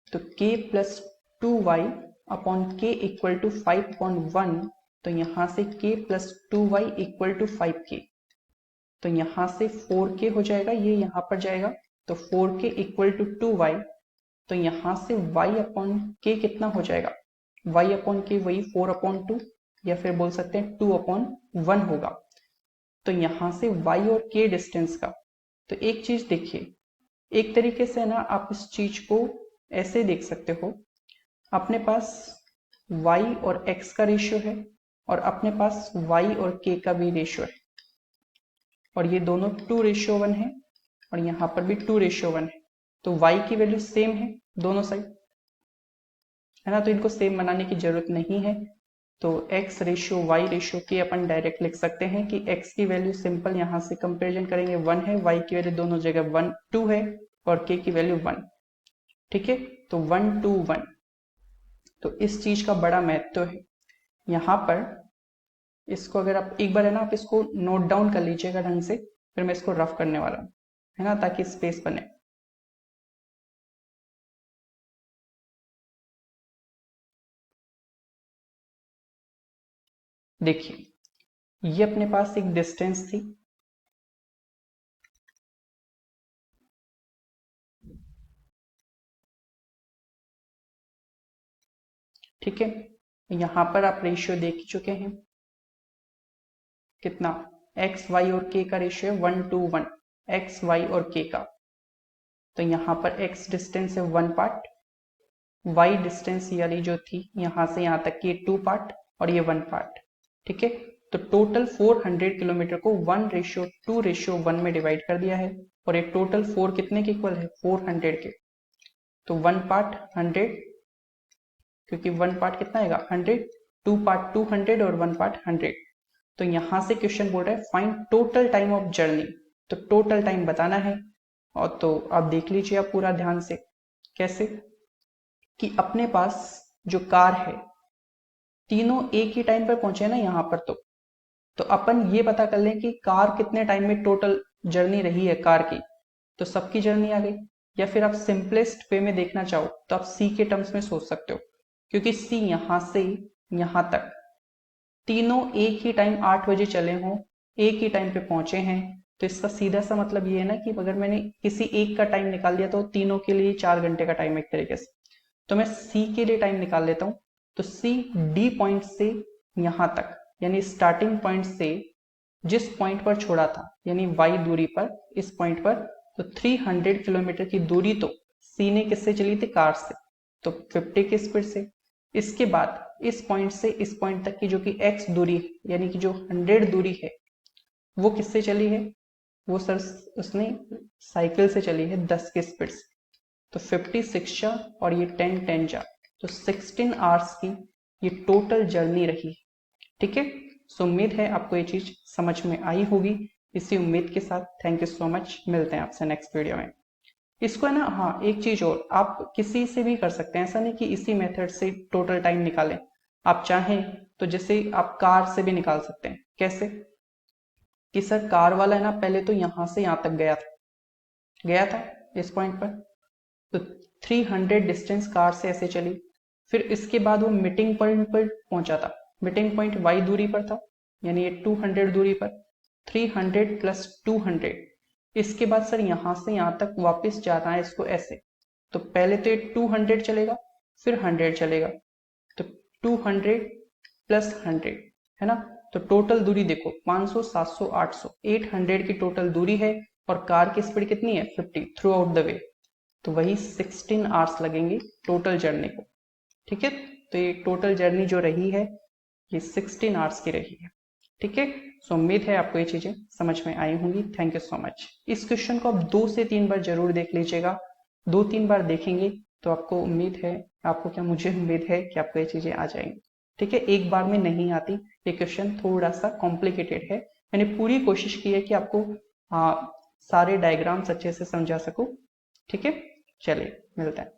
तो k plus 2y upon k equal to 5/1, तो यहां से k plus 2y equal to 5k, तो यहां से 4k हो जाएगा, ये यहां पर जाएगा, तो 4k इक्वल टू 2y, तो यहां से y अपॉन k कितना हो जाएगा, y अपॉन k वही 4/2 या फिर बोल सकते हैं 2/1 होगा। तो यहां से y और k डिस्टेंस का, तो एक चीज देखिए, एक तरीके से ना आप इस चीज को ऐसे देख सकते हो, अपने पास y और x का रेशियो है और अपने पास y और k का भी रेशियो है, और ये दोनों 2:1 है और यहाँ पर भी 2:1 है। तो y की वैल्यू सेम है दोनों साइड, है ना, तो इनको सेम बनाने की जरूरत नहीं है। तो x ratio y ratio k अपन डायरेक्ट लिख सकते हैं कि x की वैल्यू सिंपल यहाँ से कंपेरिजन करेंगे 1 है, y की वैल्यू दोनों जगह 1 2 है और k की वैल्यू 1। ठीक है, तो 1 2 1। तो इस चीज का बड़ा महत्व है यहाँ पर। इसको अगर आप एक बार है ना आप इसको नोट डाउन कर लीजिएगा ढंग से, फिर मैं इसको रफ करने वाला हूँ, है ना, ताकि स्पेस बने। देखिए ये अपने पास एक डिस्टेंस थी, ठीक है, यहां पर आप रेशियो देख चुके हैं कितना, x y और k का रेशियो है 1 to 1, x y और k का। तो यहाँ पर x डिस्टेंस है 1 पार्ट, y डिस्टेंस वाली जो थी यहाँ से यहाँ तक की 2 पार्ट और ये 1 पार्ट। ठीक है, तो टोटल 400 किलोमीटर को 1:2:1 में डिवाइड कर दिया है, और ये टोटल 4 कितने के इक्वल है 400 के। तो 1 पार्ट 100, क्योंकि 1 पार्ट कितना आएगा 100, 2 पार्ट 200 और 1 पार्ट 100। तो यहां से क्वेश्चन बोल रहा है find total time of journey, तो टोटल टाइम बताना है। और तो आप देख लीजिए आप पूरा ध्यान से, कैसे कि अपने पास जो कार है तीनों एक ही टाइम पर पहुंचे ना यहाँ पर, तो अपन ये पता कर लें कि कार कितने टाइम में टोटल जर्नी रही है कार की, तो सबकी जर्नी आ गई। या फिर आप सिंपलेस्ट वे में देखना चाहो तो आप सी के टर्म्स में सोच सकते हो, क्योंकि सी यहां से यहां तक तीनों एक ही टाइम 8 बजे चले हों, एक ही टाइम पे पहुंचे हैं, तो इसका सीधा सा मतलब ये है ना कि अगर मैंने किसी एक का टाइम निकाल दिया तो तीनों के लिए 4 घंटे का टाइम है एक तरीके से। तो मैं सी के लिए टाइम निकाल लेता हूं, तो सी डी पॉइंट से यहां तक, यानी स्टार्टिंग पॉइंट से जिस पॉइंट पर छोड़ा था यानी वाई दूरी पर, इस पॉइंट पर, तो 300 किलोमीटर की दूरी तो सी ने किससे चली थी, कार से, तो 50 की स्पीड से। इसके बाद इस पॉइंट से इस पॉइंट तक की जो कि एक्स दूरी यानी कि जो 100 दूरी है वो किससे चली है, वो सर उसने साइकिल से चली है 10 की स्पीड से। तो 50 6 जा और ये 10 10 जा, तो 16 आवर्स की ये टोटल जर्नी रही। ठीक है, सो उम्मीद है आपको ये चीज समझ में आई होगी। इसी उम्मीद के साथ थैंक यू सो मच, मिलते हैं आपसे नेक्स्ट वीडियो में। इसको है ना, हाँ एक चीज और, आप किसी से भी कर सकते हैं, ऐसा नहीं कि इसी मेथड से टोटल टाइम निकालें। आप चाहें तो जैसे आप कार से भी निकाल सकते हैं। कैसे कि सर कार वाला है ना पहले तो यहां से यहां तक गया था इस पॉइंट पर, तो 300 डिस्टेंस कार से ऐसे चली, फिर इसके बाद वो मीटिंग पॉइंट पर पहुंचा था, मीटिंग पॉइंट वाई दूरी पर था, यानी ये 200 दूरी पर, 300 प्लस 200, इसके बाद सर यहां से यहां तक वापस जाना है इसको ऐसे, तो पहले तो ये 200 चलेगा, फिर 100 चलेगा, तो 200 प्लस 100 है ना, तो टोटल दूरी देखो 500 700 800 800 की टोटल दूरी है, और कार की स्पीड कितनी है 50 थ्रू आउट द वे, तो वही 16 आवर्स लगेंगे टोटल जर्नी को। ठीक है, तो ये टोटल जर्नी जो रही है ये 16 आवर्स की रही है। ठीक है, सो उम्मीद है आपको ये चीजें समझ में आई होंगी। Thank you so much. इस क्वेश्चन को आप 2 से 3 बार जरूर देख लीजिएगा, 2-3 बार देखेंगे तो आपको उम्मीद है, आपको क्या मुझे उम्मीद है कि आपको ये चीजें आ जाएंगी। ठीक है, एक बार में नहीं आती, ये क्वेश्चन थोड़ा सा कॉम्प्लिकेटेड है, मैंने पूरी कोशिश की है कि आपको सारे डायग्राम्स अच्छे से समझा सकूं। ठीक है, चलिए मिलते हैं।